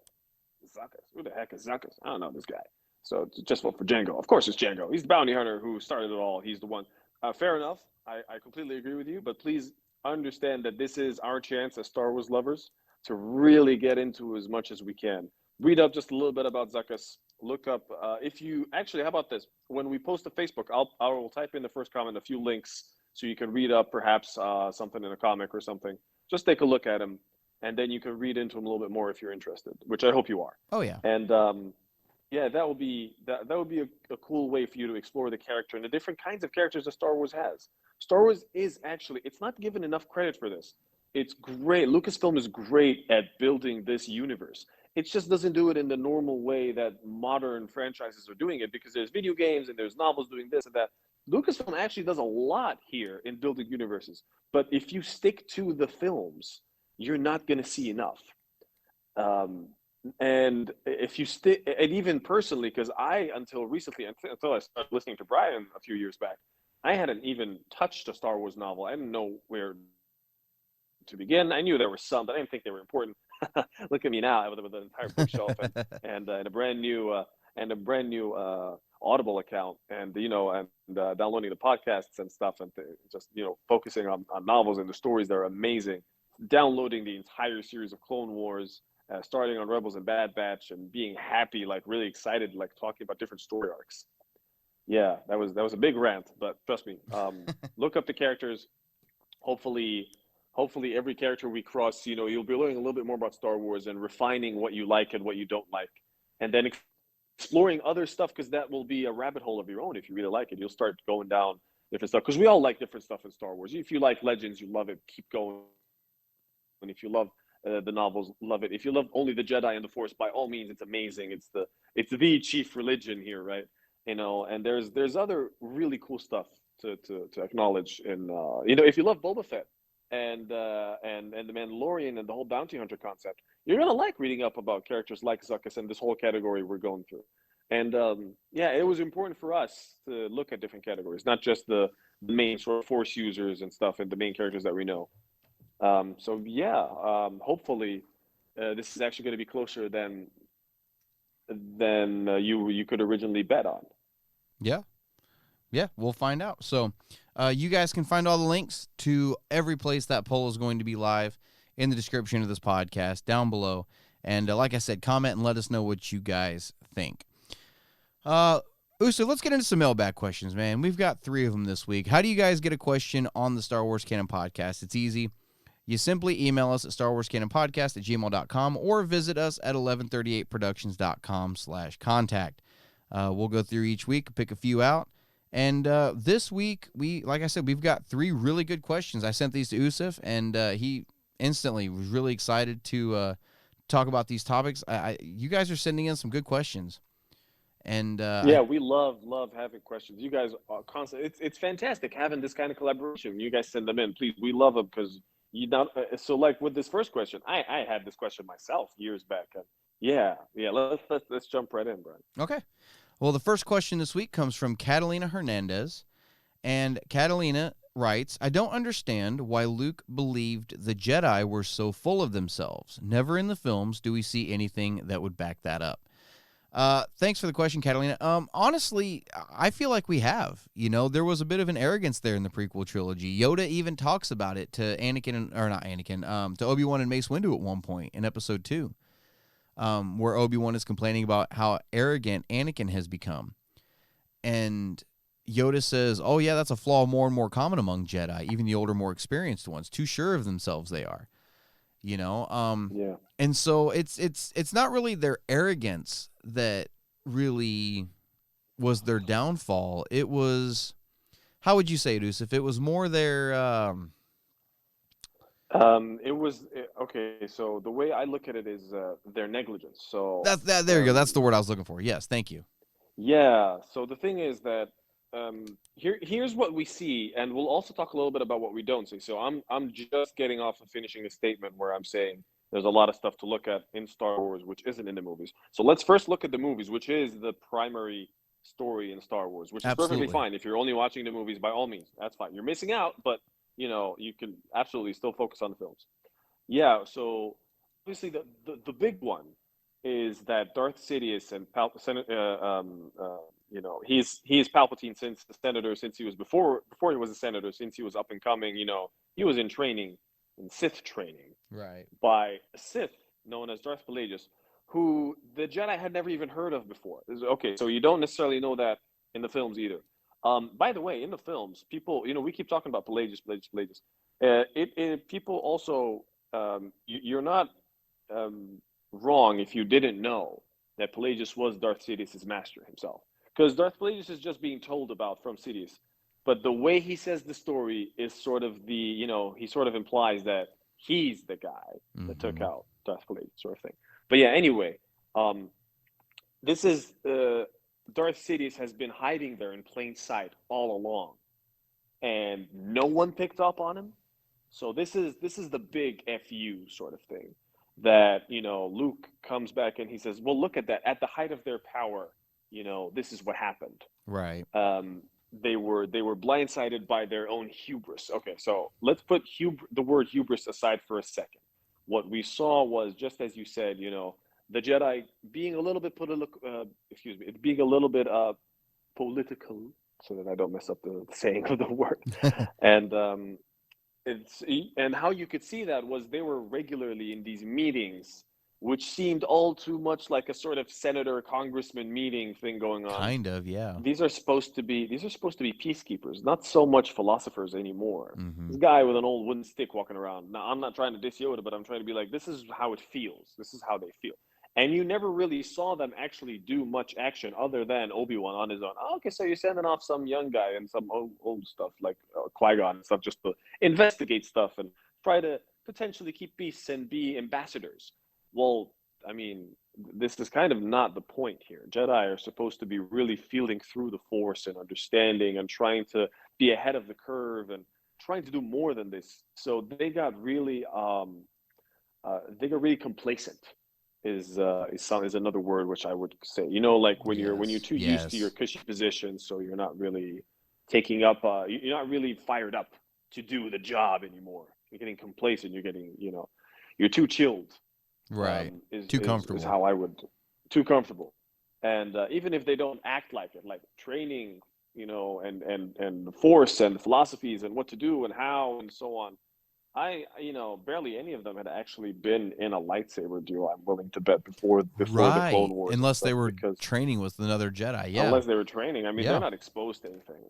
Zuckuss, who the heck is Zuckuss? I don't know this guy. So just vote for Jango. Of course it's Jango. He's the bounty hunter who started it all. He's the one. Fair enough. I completely agree with you. But please understand that this is our chance as Star Wars lovers to really get into as much as we can. Read up just a little bit about Zuckuss. Look up. If you actually, how about this? When we post to Facebook, I will type in the first comment a few links so you can read up perhaps something in a comic or something. Just take a look at him, and then you can read into him a little bit more if you're interested, which I hope you are. Oh yeah. And that would be a cool way for you to explore the character and the different kinds of characters that Star Wars has. Star Wars is actually, it's not given enough credit for this. It's great. Lucasfilm is great at building this universe. It just doesn't do it in the normal way that modern franchises are doing it, because there's video games and there's novels doing this and that. Lucasfilm actually does a lot here in building universes. But if you stick to the films, you're not going to see enough. And if you stick, and even personally, because until recently, until I started listening to Brian a few years back, I hadn't even touched a Star Wars novel. I didn't know where to begin. I knew there were some, but I didn't think they were important. Look at me now with an entire bookshelf and a brand new Audible account, and downloading the podcasts and stuff, and just focusing on novels and the stories that are amazing. Downloading the entire series of Clone Wars. Starting on Rebels and Bad Batch, and being happy, really excited, talking about different story arcs. Yeah, that was a big rant, but trust me, look up the characters, hopefully every character we cross, you'll be learning a little bit more about Star Wars and refining what you like and what you don't like, and then exploring other stuff, because that will be a rabbit hole of your own. If you really like it, you'll start going down different stuff, because we all like different stuff in Star Wars. If you like Legends, you love it, keep going. And if you love the novels, love it. If you love only the Jedi and the Force, by all means, it's amazing. It's the chief religion here, right? And there's other really cool stuff to acknowledge. And if you love Boba Fett and the Mandalorian and the whole bounty hunter concept, you're gonna like reading up about characters like Zuckuss and this whole category we're going through. And it was important for us to look at different categories, not just the main sort of Force users and stuff and the main characters that we know. Hopefully this is actually going to be closer than you could originally bet on. Yeah, we'll find out. So you guys can find all the links to every place that poll is going to be live in the description of this podcast down below. And like I said, comment and let us know what you guys think. Uso, let's get into some mailbag questions, man. We've got 3 of them this week. How do you guys get a question on the Star Wars Canon Podcast? It's easy. You simply email us at starwarscanonpodcast@gmail.com or visit us at 1138productions.com/contact. We'll go through each week, pick a few out. And this week, like I said, we've got 3 really good questions. I sent these to Usif, and he instantly was really excited to talk about these topics. You guys are sending in some good questions. And we love having questions. You guys are constant. It's fantastic having this kind of collaboration. You guys send them in, please. We love them because so like with this first question, I had this question myself years back. Let's jump right in, Brian. Okay. Well, the first question this week comes from Catalina Hernandez, and Catalina writes, I don't understand why Luke believed the Jedi were so full of themselves. Never in the films do we see anything that would back that up. Thanks for the question, Catalina. Honestly, I feel like we have. There was a bit of an arrogance there in the prequel trilogy. Yoda even talks about it to to Obi-Wan and Mace Windu at one point in episode 2, where Obi-Wan is complaining about how arrogant Anakin has become. And Yoda says, oh yeah, that's a flaw more and more common among Jedi, even the older, more experienced ones. Too sure of themselves they are. And so it's not really their arrogance that really was their downfall. It was, how would you say it, Yusuf? It was more their okay. So the way I look at it is their negligence. So there you go. That's the word I was looking for. Yes, thank you. Yeah. So the thing is that here's what we see, and we'll also talk a little bit about what we don't see. So I'm just getting off of finishing a statement where I'm saying there's a lot of stuff to look at in Star Wars which isn't in the movies. So let's first look at the movies, which is the primary story in Star Wars, which is perfectly fine. If you're only watching the movies, by all means, that's fine. You're missing out, but you can absolutely still focus on the films. Yeah. So obviously the big one is that Darth Sidious and he's Palpatine since the senator, since he was before he was a senator, since he was up and coming. He was in training, in Sith training, right, by a Sith known as Darth Plagueis, who the Jedi had never even heard of before. Okay, so you don't necessarily know that in the films either. By the way, in the films, people, we keep talking about Plagueis. People also, you're not wrong if you didn't know that Plagueis was Darth Sidious's master himself. Because Darth Plagueis is just being told about from Sidious. But the way he says the story is sort of he sort of implies that he's the guy that took out Darth Plagueis, sort of thing. But yeah, anyway, this is, Darth Sidious has been hiding there in plain sight all along. And no one picked up on him. So this is the big FU sort of thing. That, Luke comes back and he says, well, look at that. At the height of their power, this is what happened. Right. They were blindsided by their own hubris. Okay, so let's put the word hubris aside for a second. What we saw was, just as you said, the Jedi being a little bit political, so that I don't mess up the saying of the word. And how you could see that was they were regularly in these meetings which seemed all too much like a sort of senator congressman meeting thing going on. Kind of, yeah. These are supposed to be peacekeepers, not so much philosophers anymore. Mm-hmm. This guy with an old wooden stick walking around. Now, I'm not trying to diss Yoda, but I'm trying to be like, this is how it feels. This is how they feel. And you never really saw them actually do much action other than Obi-Wan on his own. Oh, okay, so you're sending off some young guy and some old stuff like Qui-Gon and stuff just to investigate stuff and try to potentially keep peace and be ambassadors. Well, I mean, this is kind of not the point here. Jedi are supposed to be really feeling through the Force and understanding and trying to be ahead of the curve and trying to do more than this. So they got really complacent. Is another word which I would say. You know, like when you're too used to your cushy position, so you're not really taking up. You're not really fired up to do the job anymore. You're getting complacent. You're getting, you're too chilled. Right. Too comfortable. Is how I would. Too comfortable. And even if they don't act like it, like training, and the Force and the philosophies and what to do and how and so on. Barely any of them had actually been in a lightsaber duel. I'm willing to bet before the Clone Wars, unless they were training with another Jedi. Yeah, unless they were training. I mean, they're not exposed to anything,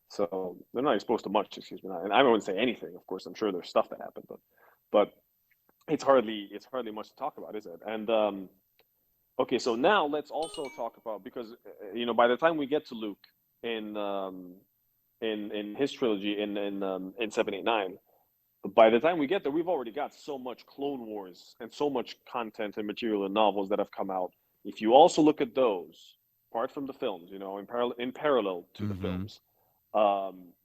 So they're not exposed to much. Excuse me. And I wouldn't say anything. Of course, I'm sure there's stuff that happened, but it's hardly much to talk about, is it? And okay, so now let's also talk about, because by the time we get to Luke in his trilogy in 789. By the time we get there, we've already got so much Clone Wars and so much content and material and novels that have come out. If you also look at those, apart from the films, in parallel to the films,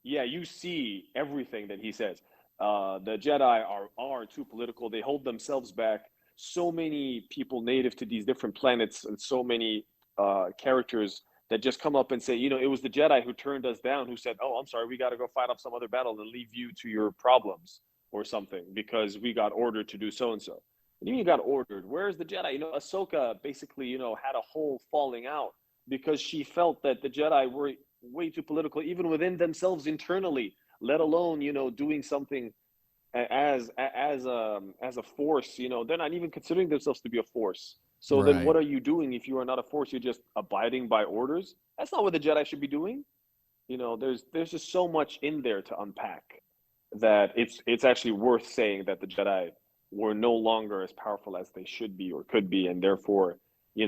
you see everything that he says. The Jedi are too political. They hold themselves back. So many people native to these different planets and so many characters that just come up and say, it was the Jedi who turned us down, who said, oh, I'm sorry, we got to go fight off some other battle and leave you to your problems or something because we got ordered to do so-and-so. And you got ordered. Where's the Jedi? Ahsoka basically, had a whole falling out because she felt that the Jedi were way too political, even within themselves internally, let alone, doing something as a force. They're not even considering themselves to be a force. So then what are you doing if you are not a force? You're just abiding by orders? That's not what the Jedi should be doing. There's just so much in there to unpack that it's actually worth saying that the Jedi were no longer as powerful as they should be or could be, and therefore, they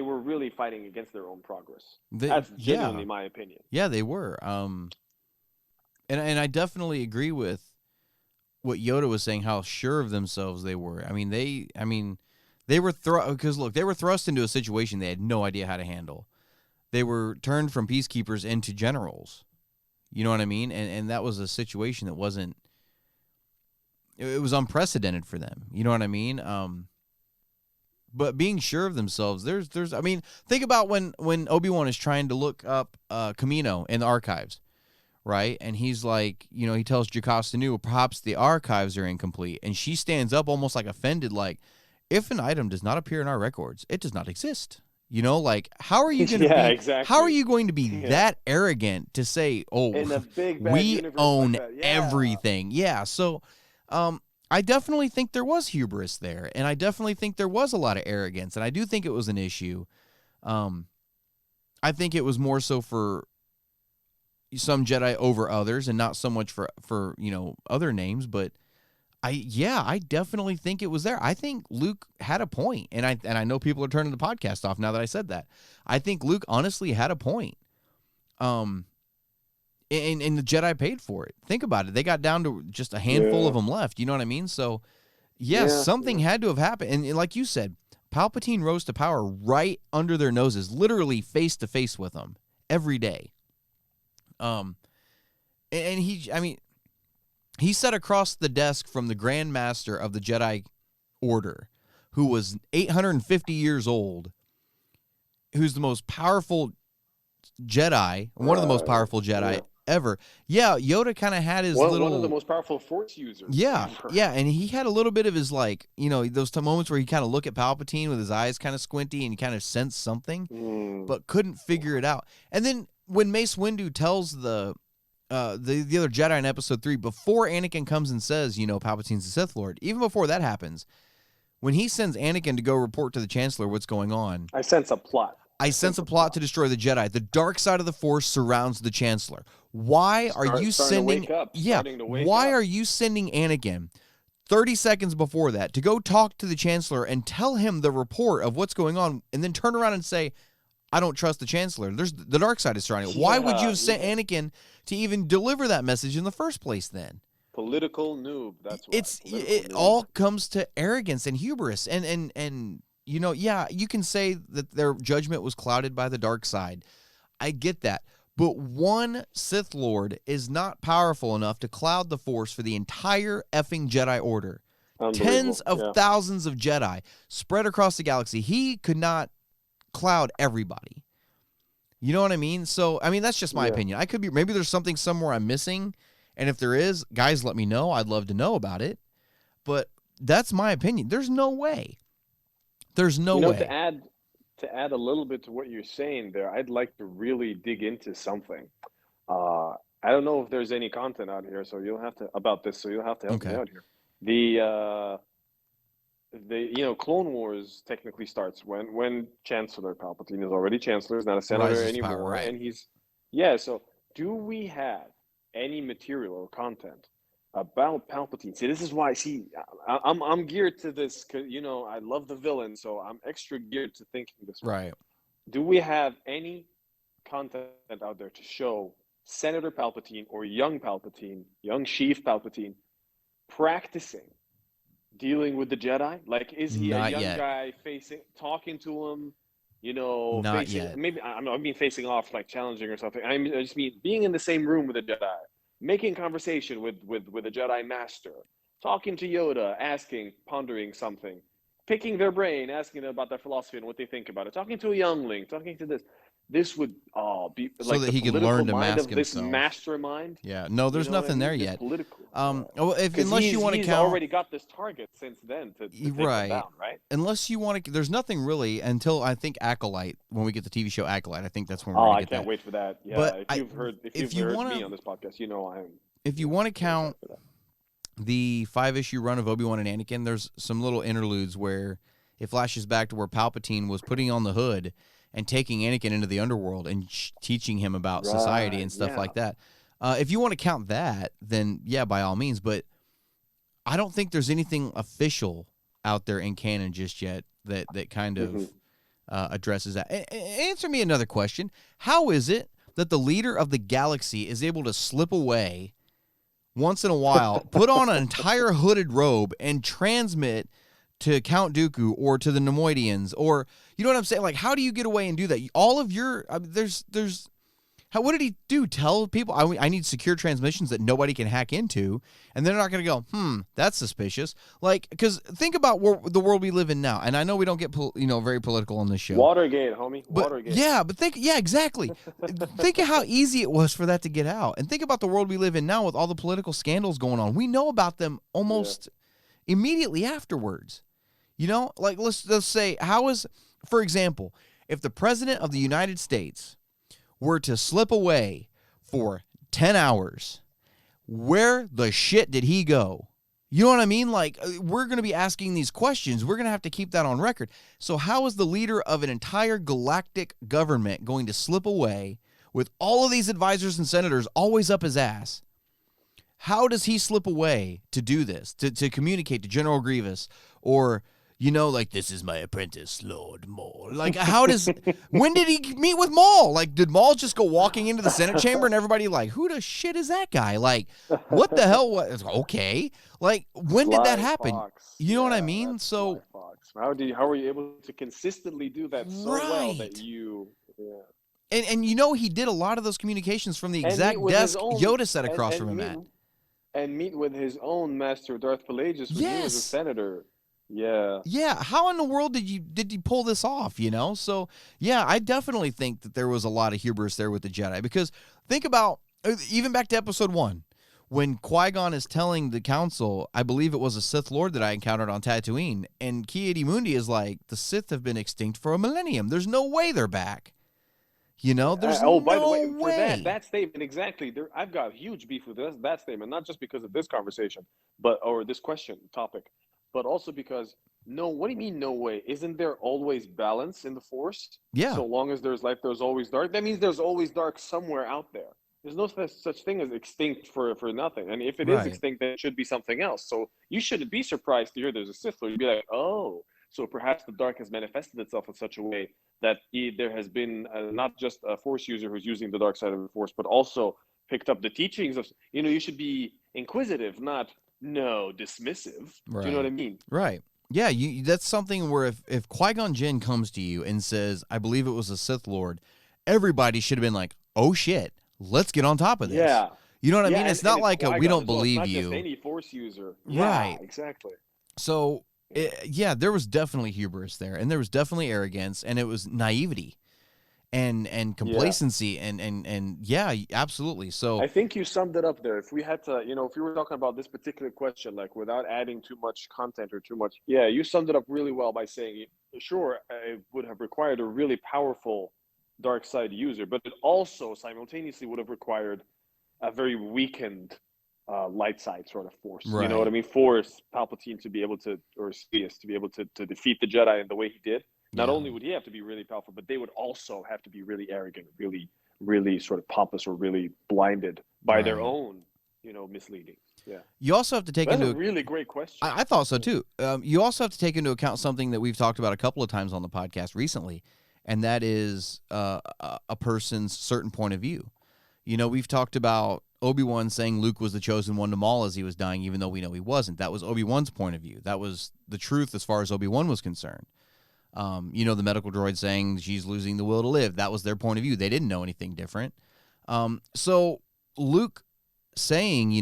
were really fighting against their own progress. That's genuinely my opinion. Yeah, they were. And I definitely agree with what Yoda was saying, how sure of themselves they were. I mean, they were they were thrust into a situation they had no idea how to handle. They were turned from peacekeepers into generals. You know what I mean? And that was a situation that wasn't, it was unprecedented for them. You know what I mean? But being sure of themselves, think about when Obi-Wan is trying to look up Kamino in the archives. Right? And he's like, he tells Jocasta Nu, perhaps the archives are incomplete. And she stands up almost like offended, like, if an item does not appear in our records, it does not exist. How are you going to be, exactly. How are you going to be that arrogant to say, oh, we own everything. Yeah. So, I definitely think there was hubris there. And I definitely think there was a lot of arrogance. And I do think it was an issue. I think it was more so for some Jedi over others and not so much for other names, but I definitely think it was there. I think Luke had a point, and I know people are turning the podcast off now that I said that. I think Luke honestly had a point. And the Jedi paid for it. Think about it. They got down to just a handful of them left. You know what I mean? So yes, something had to have happened. And like you said, Palpatine rose to power right under their noses, literally face to face with them every day. And he sat across the desk from the Grand Master of the Jedi Order, who was 850 years old, who's the most powerful Jedi, one of the most powerful Jedi ever. Yeah, Yoda kind of had his one of the most powerful Force users. Yeah, and he had a little bit of his, those moments where he kind of look at Palpatine with his eyes kind of squinty and he kind of sensed something, but couldn't figure it out. And then when Mace Windu tells the the other Jedi in Episode 3, before Anakin comes and says, Palpatine's the Sith Lord, even before that happens, when he sends Anakin to go report to the Chancellor what's going on, I sense a plot. I sense a plot to destroy the Jedi. The dark side of the Force surrounds the Chancellor. Why are you sending? Why are you sending Anakin 30 seconds before that to go talk to the Chancellor and tell him the report of what's going on, and then turn around and say, "I don't trust the Chancellor. There's the dark side is surrounding it." Why would you have sent Anakin to even deliver that message in the first place? Then political noob. That's why. It all comes to arrogance and hubris, and. You can say that their judgment was clouded by the dark side. I get that. But one Sith Lord is not powerful enough to cloud the Force for the entire effing Jedi Order. Tens of thousands of Jedi spread across the galaxy. He could not cloud everybody. You know what I mean? So, that's just my opinion. I could be, maybe there's something somewhere I'm missing. And if there is, guys, let me know. I'd love to know about it. But that's my opinion. There's no way. There's no way. To add a little bit to what you're saying there, I'd like to really dig into something. I don't know if there's any content out here, so you'll have to help me out here. The Clone Wars technically starts when Chancellor Palpatine is already Chancellor, is not a senator anymore, power, right. And he's So, do we have any material or content about Palpatine? See, this is why. I'm geared to this because I love the villain, so I'm extra geared to thinking this way. Right. Do we have any content out there to show Senator Palpatine or young Sheev Palpatine practicing dealing with the Jedi? Like, is he Not a young yet. guy talking to him? Not yet. Maybe I mean facing off, like challenging or something. I just mean being in the same room with a Jedi. Making conversation with a Jedi Master, talking to Yoda, pondering something, picking their brain, asking them about their philosophy and what they think about it, talking to a youngling, talking to this. This would be So like that the he could political learn to mind mask of this himself. mastermind. Yeah. No, there's nothing there yet. Political. Unless you want to he's count. already got this target since then to take him down, right? Unless you want to, there's nothing really until I think Acolyte, when we get the TV show Acolyte. I think that's when we're going to get I can't wait for that. Yeah, But if you've heard me on this podcast, I'm. If you want to count the 5-issue run of Obi-Wan and Anakin, there's some little interludes where it flashes back to where Palpatine was putting on the hood and taking Anakin into the underworld and teaching him about society and stuff like that. If you want to count that, then yeah, by all means. But I don't think there's anything official out there in canon just yet that kind of addresses that. Answer me another question. How is it that the leader of the galaxy is able to slip away once in a while, put on an entire hooded robe, and transmit to Count Dooku or to the Nemoidians, or you know what I'm saying? Like, how do you get away and do that? All of your what did he do? Tell people I need secure transmissions that nobody can hack into, and they're not going to go, that's suspicious. Like, because think about the world we live in now, and I know we don't get very political on this show. Watergate, homie. Watergate. Yeah, but exactly. Think of how easy it was for that to get out, and think about the world we live in now with all the political scandals going on. We know about them almost immediately afterwards. Like let's say, for example, if the president of the United States were to slip away for 10 hours, where the shit did he go? You know what I mean? Like, we're going to be asking these questions. We're going to have to keep that on record. So how is the leader of an entire galactic government going to slip away with all of these advisors and senators always up his ass? How does he slip away to do this, to communicate to General Grievous, or like, this is my apprentice, Lord Maul. Like, when did he meet with Maul? Like, did Maul just go walking into the Senate chamber and everybody like, who the shit is that guy? Like, what the hell? Okay. Like, when did that happen? Fox. You know what I mean? So, Fox. How were you able to consistently do that so well that you... Yeah. And he did a lot of those communications from the exact desk Yoda sat across from him at. And meet with his own master, Darth Plagueis, when he was a senator. Yeah. Yeah. How in the world did you pull this off? So yeah, I definitely think that there was a lot of hubris there with the Jedi, because think about even back to Episode 1 when Qui-Gon is telling the Council, I believe it was a Sith Lord that I encountered on Tatooine, and Ki-Adi Mundi is like, the Sith have been extinct for a millennium. There's no way they're back. There's By the way, no for way. that statement exactly, I've got huge beef with that statement, not just because of this conversation, or this question topic, but also because no. What do you mean no way? Isn't there always balance in the Force? Yeah. So long as there's light, there's always dark. That means there's always dark somewhere out there. There's no such thing as extinct for nothing. And if it is Right. extinct, then it should be something else. So you shouldn't be surprised to hear there's a Sith Lord. You'd be like, oh, so perhaps the dark has manifested itself in such a way that there has been not just a Force user who's using the dark side of the Force, but also picked up the teachings of, you should be inquisitive, not dismissive. Right. Do you know what I mean? Right. Yeah, that's something where if Qui-Gon Jinn comes to you and says, I believe it was a Sith Lord, everybody should have been like, oh shit, let's get on top of this. Yeah. You know what I mean? And, it's not like we don't believe not you. Just any Force user. Right. Yeah, exactly. So, there was definitely hubris there, and there was definitely arrogance, and it was naivety and complacency, and yeah, absolutely. So I think you summed it up there. If we had to, if you were talking about this particular question, like without adding too much content or too much, you summed it up really well by saying, sure, it would have required a really powerful dark side user, but it also simultaneously would have required a very weakened light side sort of force. Right. You know what I mean? Force Palpatine to be able to, or Sidious to be able to defeat the Jedi in the way he did. Not only would he have to be really powerful, but they would also have to be really arrogant, really, really sort of pompous, or really blinded by their own, misleading. Yeah. You also have to take That's into a really great question. I thought so too. You also have to take into account something that we've talked about a couple of times on the podcast recently, and that is a person's certain point of view. We've talked about Obi-Wan saying Luke was the chosen one to Maul as he was dying, even though we know he wasn't. That was Obi-Wan's point of view. That was the truth as far as Obi-Wan was concerned. The medical droid saying she's losing the will to live. That was their point of view. They didn't know anything different. So Luke saying,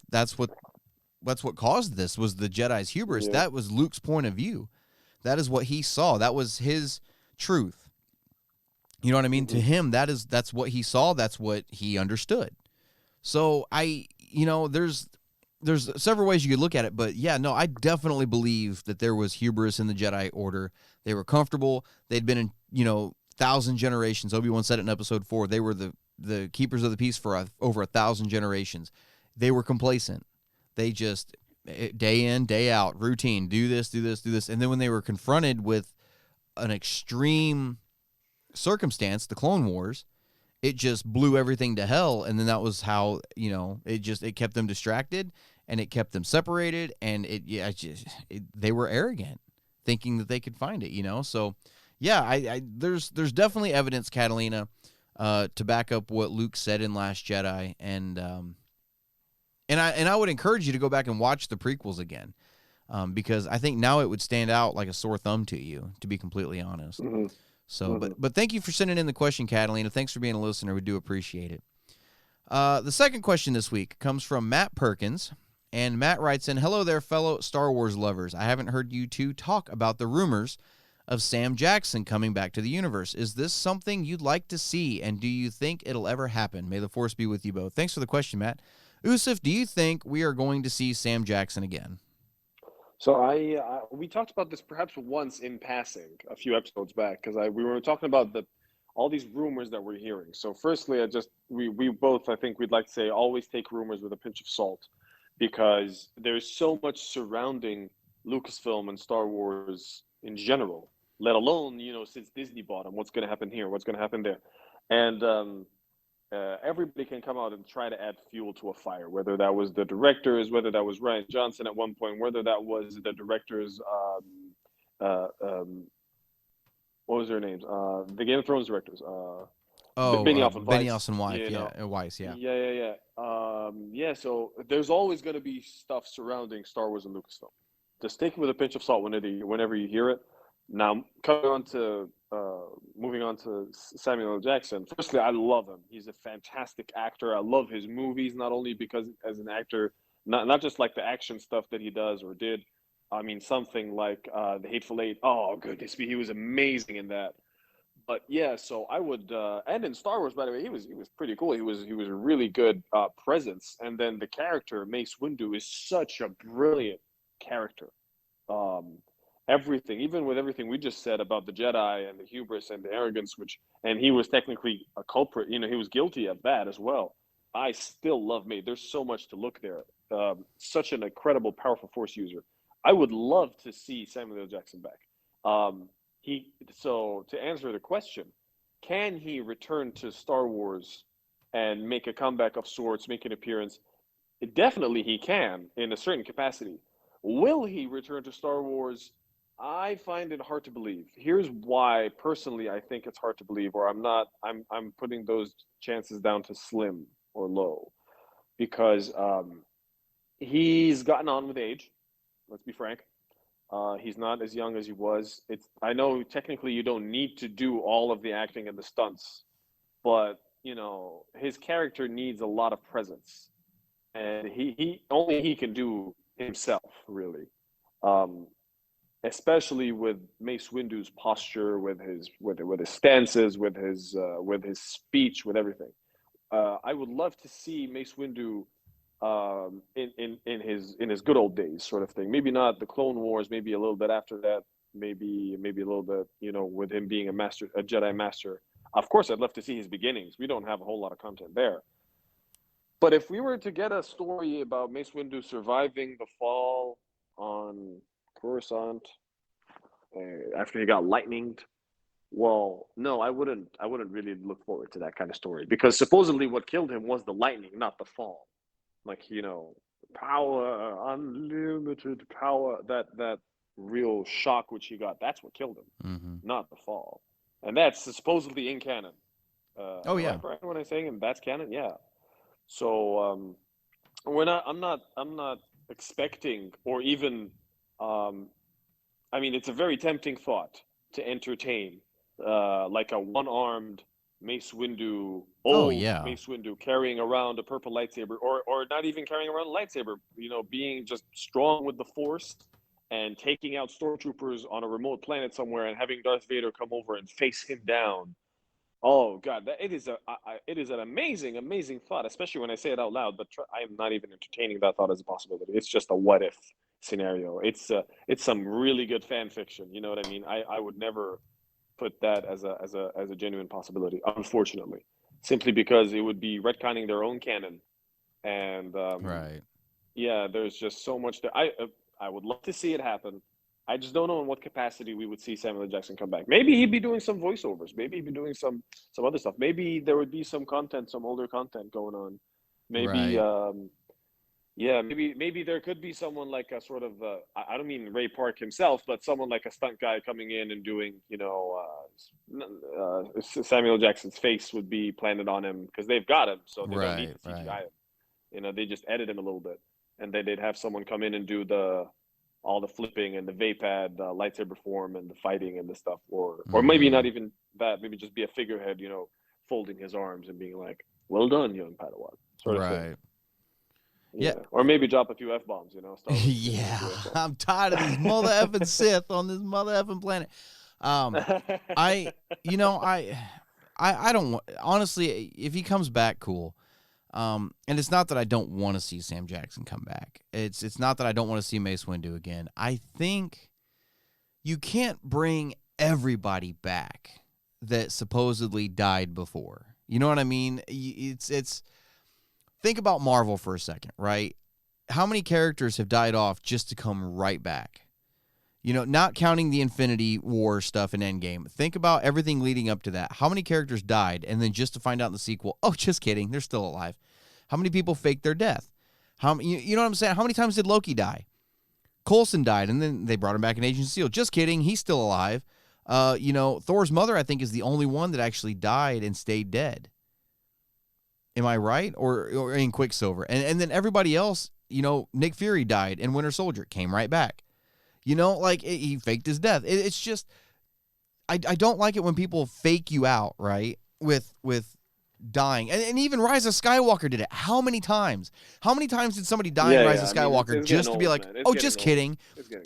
that's what caused this, was the Jedi's hubris. Yeah. That was Luke's point of view. That is what he saw. That was his truth. You know what I mean? Mm-hmm. To him, that's what he saw. That's what he understood. So there's several ways you could look at it, but I definitely believe that there was hubris in the Jedi Order. They were comfortable. They'd been in, 1,000 generations. Obi-Wan said it in episode 4. They were the keepers of the peace for over 1,000 generations. They were complacent. They just, day in, day out, routine, do this. And then when they were confronted with an extreme circumstance, the Clone Wars, it just blew everything to hell. And then that was how, it kept them distracted, and it kept them separated, and they were arrogant, thinking that they could find it, So there's definitely evidence, Catalina, to back up what Luke said in Last Jedi. And I would encourage you to go back and watch the prequels again. Because I think now it would stand out like a sore thumb to you, to be completely honest. Mm-hmm. So, but thank you for sending in the question, Catalina. Thanks for being a listener. We do appreciate it. The second question this week comes from Matt Perkins, and Matt writes in, "Hello there, fellow Star Wars lovers. I haven't heard you two talk about the rumors of Sam Jackson coming back to the universe. Is this something you'd like to see, and do you think it'll ever happen? May the Force be with you both." Thanks for the question, Matt. Usuf, do you think we are going to see Sam Jackson again? So we talked about this perhaps once in passing a few episodes back, because we were talking about all these rumors that we're hearing. So firstly, we both, I think we'd like to say, always take rumors with a pinch of salt, because there's so much surrounding Lucasfilm and Star Wars in general, let alone, since Disney bought them, what's going to happen here, what's going to happen there. And everybody can come out and try to add fuel to a fire, whether that was the directors, whether that was Rian Johnson at one point, whether that was the directors, what was their names? The Game of Thrones directors. Benioff and Weiss. Yeah. So there's always going to be stuff surrounding Star Wars and Lucasfilm. Just take it with a pinch of salt whenever you hear it. Now, moving on to Samuel L. Jackson. Firstly, I love him. He's a fantastic actor. I love his movies, not only because as an actor, not just like the action stuff that he does or did. I mean, something like The Hateful Eight. Oh, goodness me, he was amazing in that. But yeah, so I would, and in Star Wars, by the way, he was pretty cool. He was a really good presence. And then the character Mace Windu is such a brilliant character. everything, even with everything we just said about the Jedi and the hubris and the arrogance, and he was technically a culprit, he was guilty of that as well. I still love Mace. There's so much to look there. Such an incredible, powerful Force user. I would love to see Samuel L. Jackson back. So to answer the question, can he return to Star Wars and make a comeback of sorts, make an appearance? Definitely he can in a certain capacity. Will he return to Star Wars? I find it hard to believe. Here's why, personally, I think it's hard to believe, or I'm putting those chances down to slim or low, because he's gotten on with age. Let's be frank. He's not as young as he was. I know technically you don't need to do all of the acting and the stunts, but his character needs a lot of presence, and he can do himself, really. Especially with Mace Windu's posture, with his stances, with his speech, with everything. I would love to see Mace Windu in his good old days, sort of thing. Maybe not the Clone Wars, maybe a little bit after that, maybe a little bit, with him being a Jedi master. Of course, I'd love to see his beginnings. We don't have a whole lot of content there. But if we were to get a story about Mace Windu surviving the fall on Coruscant after he got lightninged, well, no, I wouldn't really look forward to that kind of story, because supposedly what killed him was the lightning, not the fall. Like, power, unlimited power, that real shock which he got, that's what killed him, not the fall. And that's supposedly in canon. Yeah. Right, when I'm saying that's canon, yeah. So I'm not expecting, or even it's a very tempting thought to entertain, like a one-armed Mace Windu, Mace Windu carrying around a purple lightsaber, or not even carrying around a lightsaber, being just strong with the Force and taking out stormtroopers on a remote planet somewhere, and having Darth Vader come over and face him down. Oh God, it is an amazing thought, especially when I say it out loud. But I am not even entertaining that thought as a possibility. It's just a what if scenario. It's some really good fan fiction. You know what I mean? I would never put that as a genuine possibility, unfortunately, simply because it would be retconning their own canon, and Right. Yeah, there's just so much that I would love to see it happen. I just don't know in what capacity we would see Samuel L. Jackson come back. Maybe he'd be doing some voiceovers. Maybe he'd be doing some other stuff. Maybe there would be some content, some older content going on. Maybe, Right. maybe there could be someone like a sort of, I don't mean Ray Park himself, but someone like a stunt guy coming in and doing, Samuel L. Jackson's face would be planted on him, because they've got him, so they don't need to CGI him. They just edit him a little bit, and then they'd have someone come in and do all the flipping and the Vapad lightsaber form and the fighting and the stuff, or maybe not even that. Maybe just be a figurehead, folding his arms and being like, "Well done, young Padawan," sort of thing. Yeah. Or maybe drop a few F-bombs, Yeah, I'm tired of these mother effing Sith on this mother effing planet. I don't want, honestly, if he comes back, cool. And it's not that I don't want to see Sam Jackson come back. It's not that I don't want to see Mace Windu again. I think you can't bring everybody back that supposedly died before. You know what I mean? It's think about Marvel for a second, right? How many characters have died off just to come right back? Not counting the Infinity War stuff in Endgame. Think about everything leading up to that. How many characters died, and then just to find out in the sequel, oh, just kidding, they're still alive. How many people faked their death? You know what I'm saying? How many times did Loki die? Coulson died, and then they brought him back in Agents of S.H.I.E.L.D. Just kidding, he's still alive. Thor's mother, I think, is the only one that actually died and stayed dead. Am I right? Or in Quicksilver. And then everybody else, Nick Fury died, and Winter Soldier came right back. He faked his death. It's just, I don't like it when people fake you out, right? With dying. And even Rise of Skywalker did it. How many times? How many times did somebody die in Rise of Skywalker it's just to be old, like, man. oh, just kidding.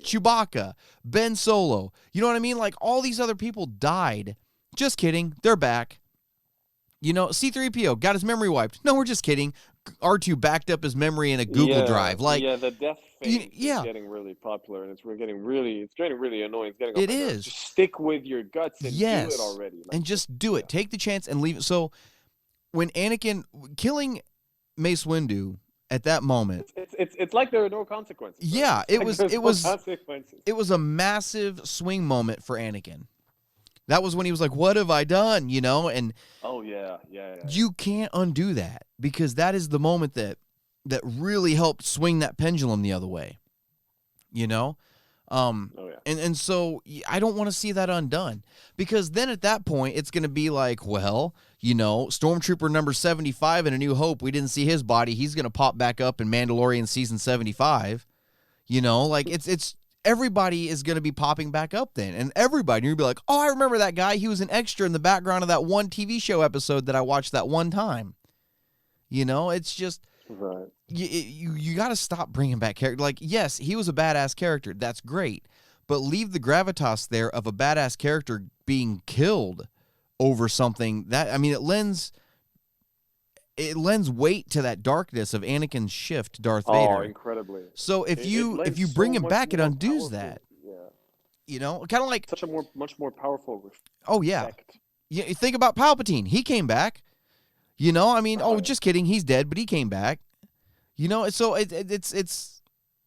Chewbacca, Ben Solo. You know what I mean? Like, all these other people died. Just kidding. They're back. You know, C-3PO got his memory wiped. No, we're just kidding. R2 backed up his memory in a Google Drive. Like, the death phase is getting really popular, and it's getting really annoying. It's getting it is. Just stick with your guts and do it already. Like, and just do it. Take the chance and leave it. So when Anakin killing Mace Windu at that moment, it's like there are no consequences. Right? Yeah, it was consequences. It was a massive swing moment for Anakin. That was when he was like, "What have I done?" You know, and you can't undo that, because that is the moment that really helped swing that pendulum the other way. You know, and so I don't want to see that undone, because then at that point it's going to be like, well, you know, Stormtrooper number 75 in A New Hope, we didn't see his body. He's going to pop back up in Mandalorian season 75. You know, like it's everybody is going to be popping back up then, and everybody, you'll be like, oh, I remember that guy. He was an extra in the background of that one TV show episode that I watched that one time. You know, it's just right. You got to stop bringing back character. Like, yes, he was a badass character. That's great, but leave the gravitas there of a badass character being killed over something that, I mean, it lends weight to that darkness of Anakin's shift to Darth Vader. Oh, incredibly. So if you bring him back, it undoes that. Yeah. You know, kind of like such a much more powerful effect. Oh yeah. You think about Palpatine. He came back. You know, I mean, just kidding. He's dead, but he came back. You know, so it's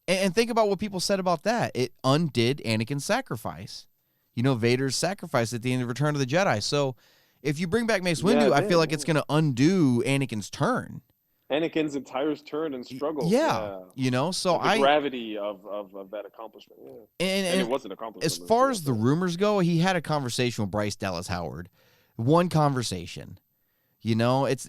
and think about what people said about that. It undid Anakin's sacrifice. You know, Vader's sacrifice at the end of Return of the Jedi. So if you bring back Mace Windu, I feel like it's going to undo Anakin's turn. Anakin's entire turn and struggle. Yeah. You know, so the gravity of that accomplishment. Yeah. And it was an accomplishment. As far as the rumors go, he had a conversation with Bryce Dallas Howard. One conversation. You know, it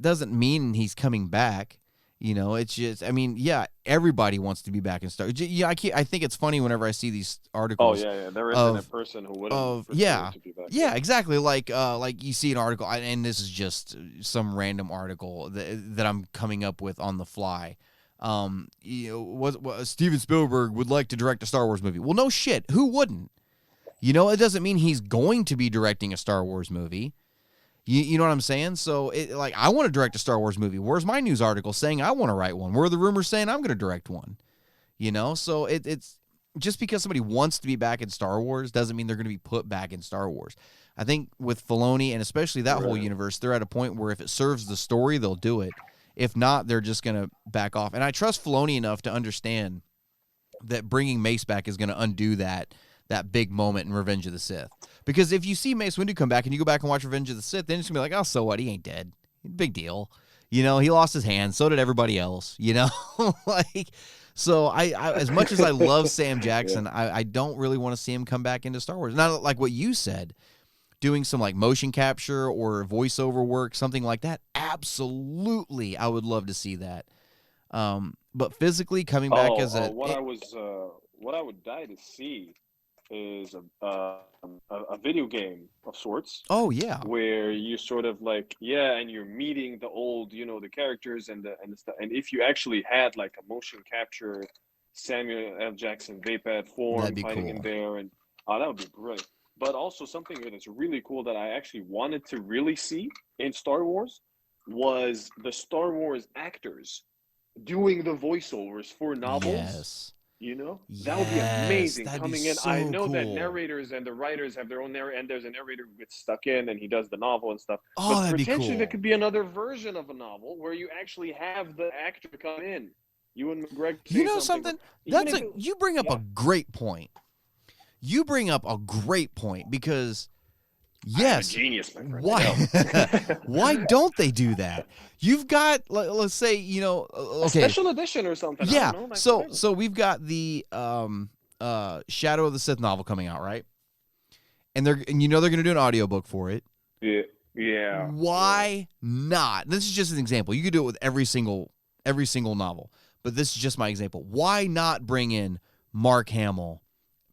doesn't mean he's coming back. You know, it's just, I mean, yeah, everybody wants to be back in Star Wars. Yeah, I think it's funny whenever I see these articles. Oh, yeah. There isn't a person who wouldn't to be back. Yeah, exactly. Like you see an article, and this is just some random article that I'm coming up with on the fly. You know, what Steven Spielberg would like to direct a Star Wars movie. Well, no shit. Who wouldn't? You know, it doesn't mean he's going to be directing a Star Wars movie. You know what I'm saying? So, I want to direct a Star Wars movie. Where's my news article saying I want to write one? Where are the rumors saying I'm going to direct one? You know? So, it's just because somebody wants to be back in Star Wars doesn't mean they're going to be put back in Star Wars. I think with Filoni, and especially that whole universe, they're at a point where if it serves the story, they'll do it. If not, they're just going to back off. And I trust Filoni enough to understand that bringing Mace back is going to undo that big moment in Revenge of the Sith. Because if you see Mace Windu come back and you go back and watch Revenge of the Sith, then it's going to be like, oh, so what? He ain't dead. Big deal. You know, he lost his hand. So did everybody else, you know? So I as much as I love Sam Jackson, I don't really want to see him come back into Star Wars. Not like what you said, doing some like motion capture or voiceover work, something like that. Absolutely. I would love to see that. But physically coming back as what I would die to see is a video game of sorts. Oh yeah, where you sort of and you're meeting the old, the characters and the stuff. And if you actually had like a motion capture Samuel L. Jackson Vapad form fighting in there, and that would be brilliant. But also something that is really cool that I actually wanted to really see in Star Wars was the Star Wars actors doing the voiceovers for novels. Yes. You know, that would be amazing coming in. So I know cool. that narrators and the writers have their own narrator, and there's a narrator who gets stuck in and he does the novel and stuff. Oh, but that'd potentially be cool. there could be another version of a novel where you actually have the actor come in. You and McGregor. You know something? You bring up a great point. You bring up a great point because. Yes. I'm a genius, my friend. Why don't they do that? You've got, let's say, a special edition or something. Yeah. I don't know, So we've got the Shadow of the Sith novel coming out, right? And they're going to do an audiobook for it. Yeah. Why not? This is just an example. You could do it with every single novel, but this is just my example. Why not bring in Mark Hamill,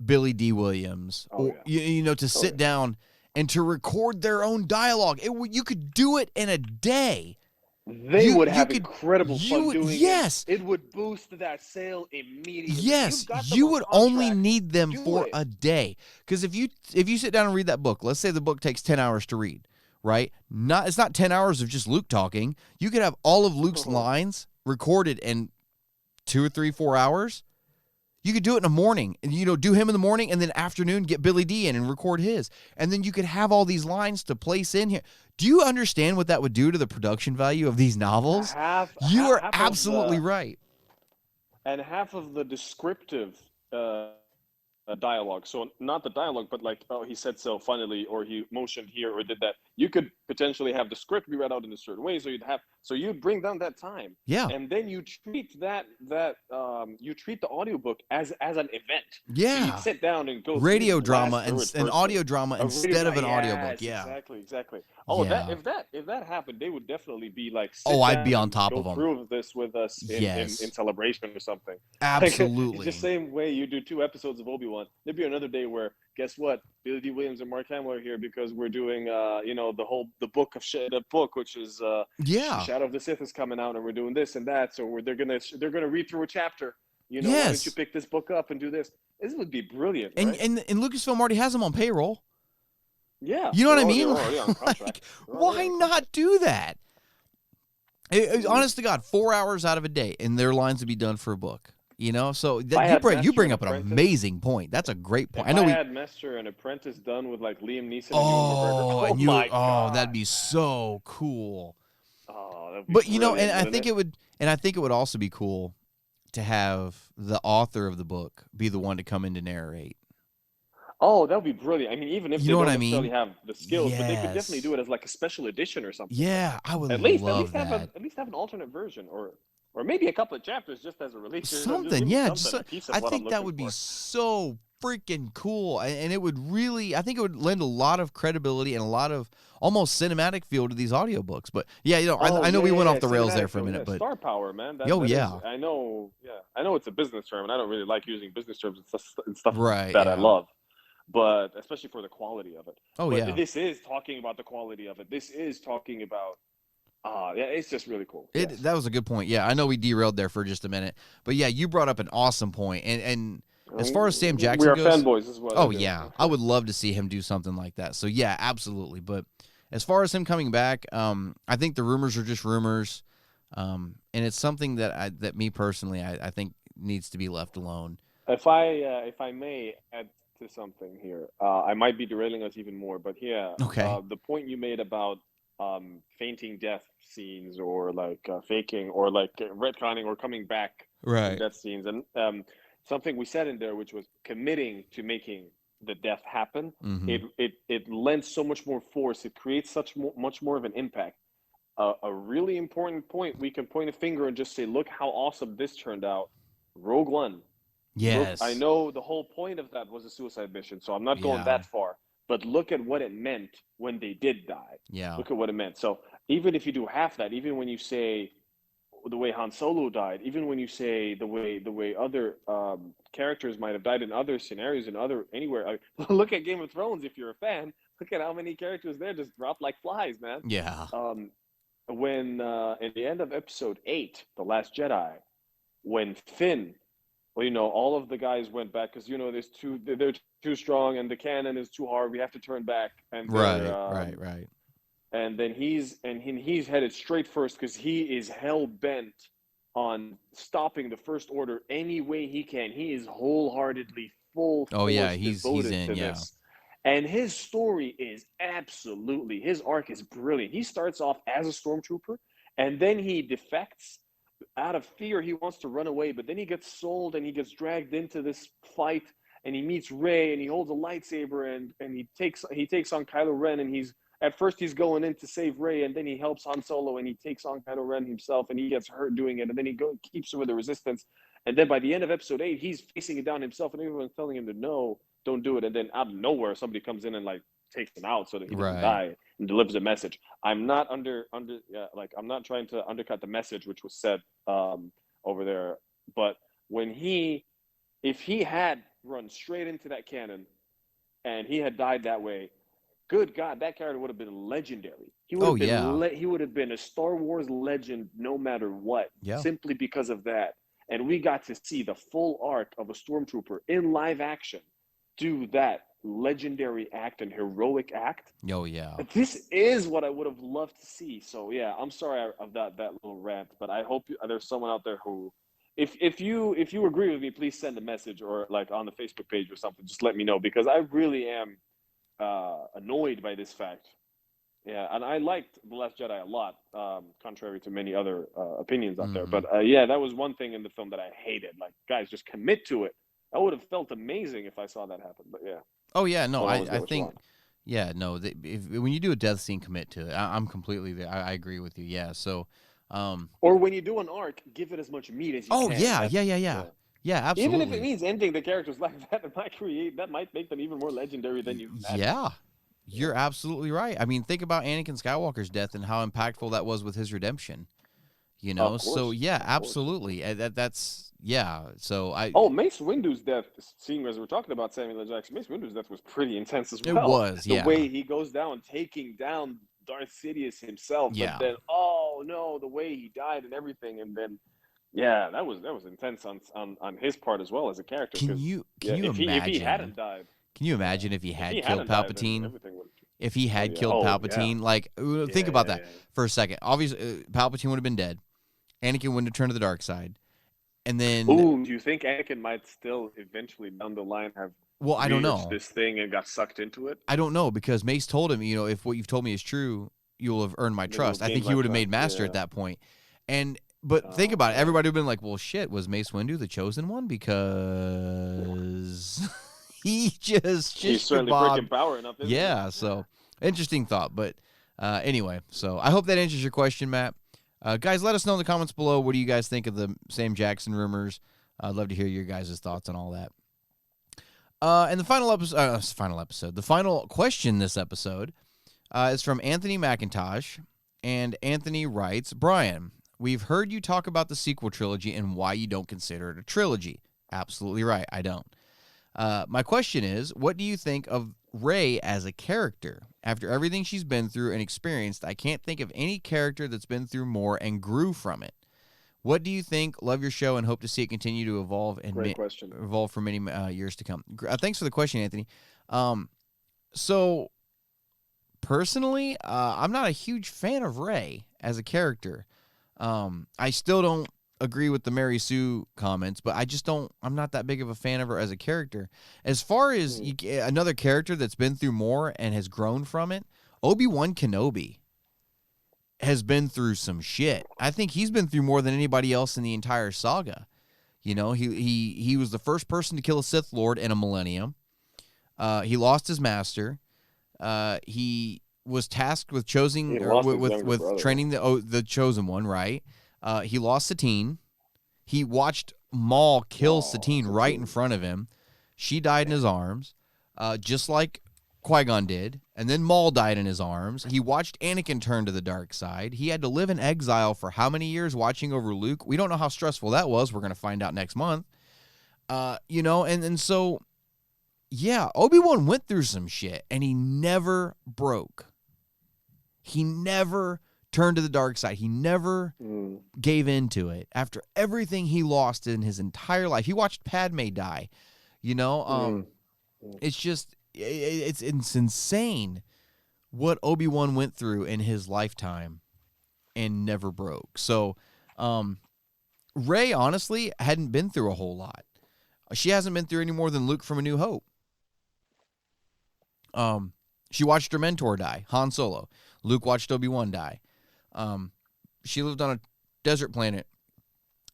Billy D. Williams, to sit down and to record their own dialogue? You could do it in a day. They would have incredible fun doing it. Yes. It would boost that sale immediately. Yes. You would only need them for a day. Because if you sit down and read that book, let's say the book takes 10 hours to read, right? It's not 10 hours of just Luke talking. You could have all of Luke's lines recorded in 2 or 3, 4 hours. You could do it in the morning and, do him in the morning, and then afternoon, get Billy D in and record his. And then you could have all these lines to place in here. Do you understand what that would do to the production value of these novels? You are absolutely right. And half of the descriptive dialogue. So not the dialogue, but like, oh, he said so funnily, or he motioned here, or did that. You could potentially have the script be read out in a certain way, so you'd bring down that time. Yeah. And then you treat you treat the audiobook as an event. Yeah. So you'd sit down and go radio through drama and an audio drama instead of an audiobook. Yeah. Exactly. Oh, yeah. If that happened, they would definitely be like, I'd be on top of them. Go through this with us in celebration or something. Absolutely. It's the same way you do 2 episodes of Obi-Wan. There'd be another day where, guess what? Billy D. Williams and Mark Hamill are here because we're doing, the book, which is Shadow of the Sith is coming out, and we're doing this and that. So they're gonna read through a chapter. Why don't you pick this book up and do this? This would be brilliant. And Lucasfilm already has them on payroll. Yeah. You know what I mean? Already on contract. Why not do that? Honest to God, 4 hours out of a day, and their lines would be done for a book. So you bring up an amazing point. That's a great point. If I had Master and Apprentice done with like Liam Neeson and Ewan McGregor. God. That'd be so cool. Oh, that'd be but and I think it would also be cool to have the author of the book be the one to come in to narrate. Oh, that would be brilliant. I mean, even if they don't necessarily have the skills, yes. but they could definitely do it as like a special edition or something. Yeah, I would at least that. At least have an alternate version, or maybe a couple of chapters just as a release. Something, I think that would be so freaking cool, and it would really, I think it would lend a lot of credibility and a lot of almost cinematic feel to these audiobooks. But I know we went off the rails there for a minute, but star power, man. I know it's a business term, and I don't really like using business terms and stuff right, that I love. But especially for the quality of it. This is talking about the quality of it. This is talking about, it's just really cool. That was a good point. Yeah, I know we derailed there for just a minute. But yeah, you brought up an awesome point. And as far as Sam Jackson goes. We are fanboys as well. Oh, yeah. I would love to see him do something like that. So yeah, absolutely. But as far as him coming back, I think the rumors are just rumors. And it's something that me personally, I think needs to be left alone. If I may add to something here, I might be derailing us even more, but okay. The point you made about fainting death scenes, or like faking, or like retconning, or coming back right death scenes, and something we said in there, which was committing to making the death happen. Mm-hmm. It lends so much more force. It creates much more of an impact. A really important point, we can point a finger and just say, look how awesome this turned out. Rogue One. Yes. Look, I know the whole point of that was a suicide mission, so I'm not going that far. But look at what it meant when they did die. Yeah. Look at what it meant. So even if you do half that, even when you say the way Han Solo died, even when you say the way other characters might have died in other scenarios, anywhere. Look at Game of Thrones if you're a fan. Look at how many characters there just dropped like flies, man. Yeah. When in the end of Episode 8, The Last Jedi, when Finn, all of the guys went back because they're too strong and the cannon is too hard. We have to turn back. And right. And then he's headed straight first because he is hell bent on stopping the First Order any way he can. He is wholeheartedly full. Oh yeah, he's in. Yeah. This. And his story is his arc is brilliant. He starts off as a stormtrooper, and then he defects. Out of fear, he wants to run away, but then he gets sold and he gets dragged into this fight, and he meets Rey, and he holds a lightsaber, and he takes on Kylo Ren, and he's going in to save Rey, and then he helps Han Solo, and he takes on Kylo Ren himself, and he gets hurt doing it, and then he keeps with the Resistance, and then by the end of Episode 8, he's facing it down himself, and everyone's telling him to no, don't do it, and then out of nowhere, somebody comes in and like takes him out so that he doesn't die and delivers a message. I'm not I'm not trying to undercut the message which was said over there, but if he had run straight into that cannon and he had died that way, good God, that character would have been legendary. He would have been a Star Wars legend no matter what, simply because of that. And we got to see the full arc of a stormtrooper in live action do that legendary act and heroic act. Oh yeah. This is what I would have loved to see. So yeah, I'm sorry of that little rant, but I hope there's someone out there who, if you agree with me, please send a message or like on the Facebook page or something. Just let me know, because I really am annoyed by this fact. Yeah, and I liked The Last Jedi a lot, contrary to many other opinions out there. But yeah, that was one thing in the film that I hated. Like, guys, just commit to it. I would have felt amazing if I saw that happen. But yeah. Oh yeah, no, I think, wrong. yeah, no. When you do a death scene, commit to it. I'm completely there. I agree with you. Yeah. So, or when you do an arc, give it as much meat as you can. Yeah, absolutely. Even if it means ending the characters like that, that might make them even more legendary than you imagined. Yeah, you're absolutely right. I mean, think about Anakin Skywalker's death and how impactful that was with his redemption. You know, so yeah, absolutely. That's yeah. So Mace Windu's death, seeing as we're talking about Samuel L. Jackson, Mace Windu's death was pretty intense as well. It was, yeah. The way he goes down, taking down Darth Sidious himself, yeah. But then, oh no, the way he died and everything, and then, yeah, that was intense on his part as well as a character. Can you imagine if he hadn't died? Can you imagine if he had killed Palpatine? If he had killed Palpatine, like think about that for a second. Obviously, Palpatine would have been dead. Anakin wouldn't have turned to the dark side, and then. Ooh, do you think Anakin might still eventually down the line have? Well, I don't know this thing and got sucked into it. I don't know, because Mace told him, you know, if what you've told me is true, you'll have earned my trust. I think he would have made Master at that point. But think about it. Everybody would have been like, well, shit, was Mace Windu the chosen one? Because he just he's certainly freaking power enough. Yeah, so interesting thought. But anyway, so I hope that answers your question, Matt. Guys, let us know in the comments below. What do you guys think of the Sam Jackson rumors? I'd love to hear your guys' thoughts on all that. And the final question this episode is from Anthony McIntosh. And Anthony writes, Brian, we've heard you talk about the sequel trilogy and why you don't consider it a trilogy. Absolutely right, I don't. My question is, what do you think of Rey as a character? After everything she's been through and experienced, I can't think of any character that's been through more and grew from it. What do you think? Love your show and hope to see it continue to evolve and evolve for many years to come. Thanks for the question, Anthony. So, personally, I'm not a huge fan of Rey as a character. I still don't agree with the Mary Sue comments, but I'm not that big of a fan of her as a character. As far as another character that's been through more and has grown from it, Obi-Wan Kenobi has been through some shit. I think he's been through more than anybody else in the entire saga. You know, he was the first person to kill a Sith Lord in a millennium. He lost his master. He was tasked with training the chosen one, right? He lost Satine. He watched Maul kill Satine right in front of him. She died in his arms, just like Qui-Gon did. And then Maul died in his arms. He watched Anakin turn to the dark side. He had to live in exile for how many years watching over Luke? We don't know how stressful that was. We're going to find out next month. You know, and so, yeah, Obi-Wan went through some shit, and he never broke. He never turned to the dark side. He never gave in to it. After everything he lost in his entire life, he watched Padme die. You know, it's just, it's insane what Obi-Wan went through in his lifetime and never broke. So, Rey honestly hadn't been through a whole lot. She hasn't been through any more than Luke from A New Hope. She watched her mentor die, Han Solo. Luke watched Obi-Wan die. She lived on a desert planet.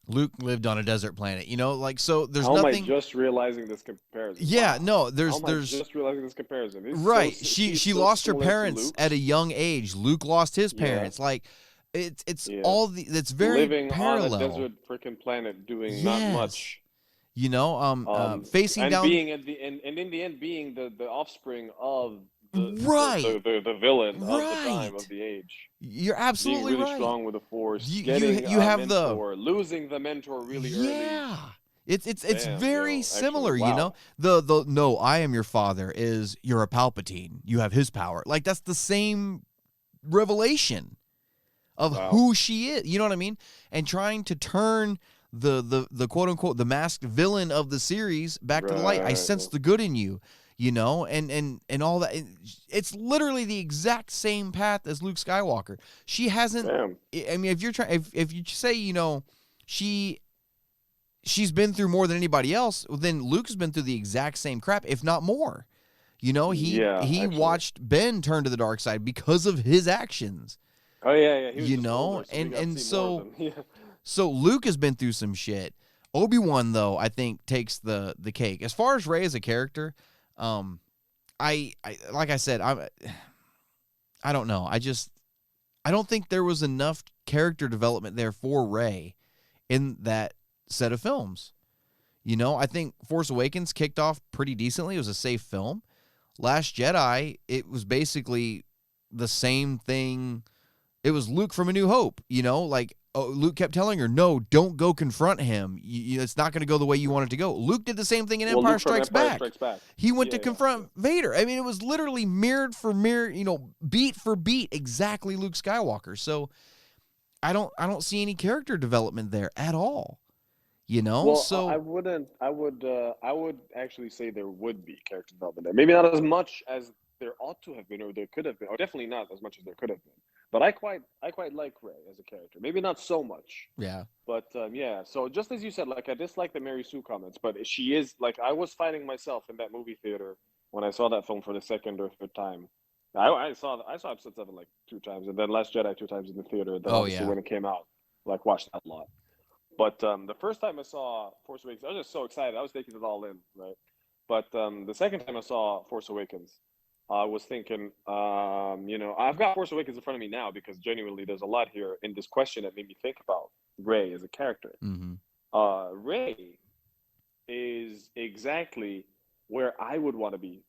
Luke lived on a desert planet. You know, like, so there's nothing. How am I just realizing this comparison? Yeah, no, there's just realizing this comparison. Right. She lost her parents at a young age. Luke lost his parents. Yeah. Like, it's all the, it's very living parallel. On a desert freaking planet doing not much. You know, facing and down, being in the end being the offspring of the villain of the time of the age. You're absolutely being really right. Strong with the Force. You have mentor, losing the mentor really early. Yeah, it's very similar. Actually, wow. You know, the no, I am your father is you're a Palpatine. You have his power. Like, that's the same revelation of who she is. You know what I mean? And trying to turn the quote unquote the masked villain of the series back to the light. I sense the good in you. you know, and all that. It's literally the exact same path as Luke Skywalker. She hasn't. Damn. I mean, if you say, you know, she's been through more than anybody else, then Luke's been through the exact same crap, if not more. You know, he actually watched Ben turn to the dark side because of his actions. Oh yeah. He was You just know, older, so we got to and see more of so him. Yeah. so Luke has been through some shit. Obi-Wan, though, I think takes the cake. As far as Rey as a character, I like I said, I don't know. I don't think there was enough character development there for Rey in that set of films. You know, I think Force Awakens kicked off pretty decently. It was a safe film. Last Jedi, it was basically the same thing. It was Luke from A New Hope, you know, like Luke kept telling her, no, don't go confront him. It's not going to go the way you want it to go. Luke did the same thing in Empire Strikes Back. He went to confront Vader. I mean, it was literally mirrored for mirror, you know, beat for beat, exactly Luke Skywalker. So I don't see any character development there at all. You know, Well, so I would actually say there would be character development there. Maybe not as much as there ought to have been, or there could have been, or definitely not as much as there could have been. But I quite like Rey as a character. Maybe not so much. Yeah. But yeah. So just as you said, like I dislike the Mary Sue comments, but she is like I was fighting myself in that movie theater when I saw that film for the second or third time. I saw episode 7 like 2 times, and then Last Jedi 2 times in the theater. Then obviously when it came out, like watched that a lot. But the first time I saw Force Awakens, I was just so excited. I was taking it all in, right? But the second time I saw Force Awakens, I was thinking, you know, I've got Force Awakens in front of me now because genuinely there's a lot here in this question that made me think about Rey as a character. Mm-hmm. Rey is exactly where I would want to be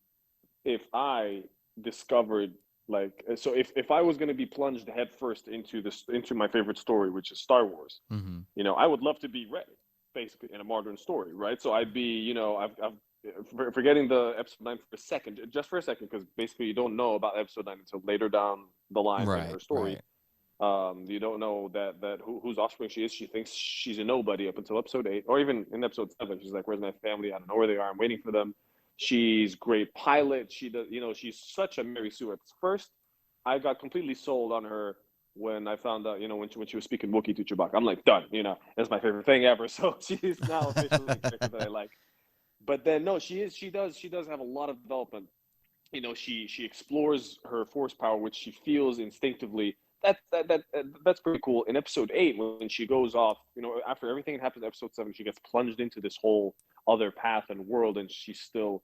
if I discovered so if I was going to be plunged head first into my favorite story, which is Star Wars, Mm-hmm. you know, I would love to be Rey, basically in a modern story, right? So I'd be, you know, I've forgetting the episode 9 for a second, because basically you don't know about episode 9 until later down the line in her story. You don't know that whose offspring she is. She thinks she's a nobody up until episode 8, or even in episode 7. She's like, "Where's my family? I don't know where they are. I'm waiting for them." She's great pilot. She does, you know, she's such a Mary Sue. At first, I got completely sold on her when I found out, you know, when she was speaking Wookiee to Chewbacca. I'm like, done. You know, that's my favorite thing ever. So she's now officially a character that I like. But then no, she does have a lot of development. You know, she explores her force power, which she feels instinctively. That's pretty cool. In episode 8, when she goes off, you know, after everything that happens in episode 7, she gets plunged into this whole other path and world, and she's still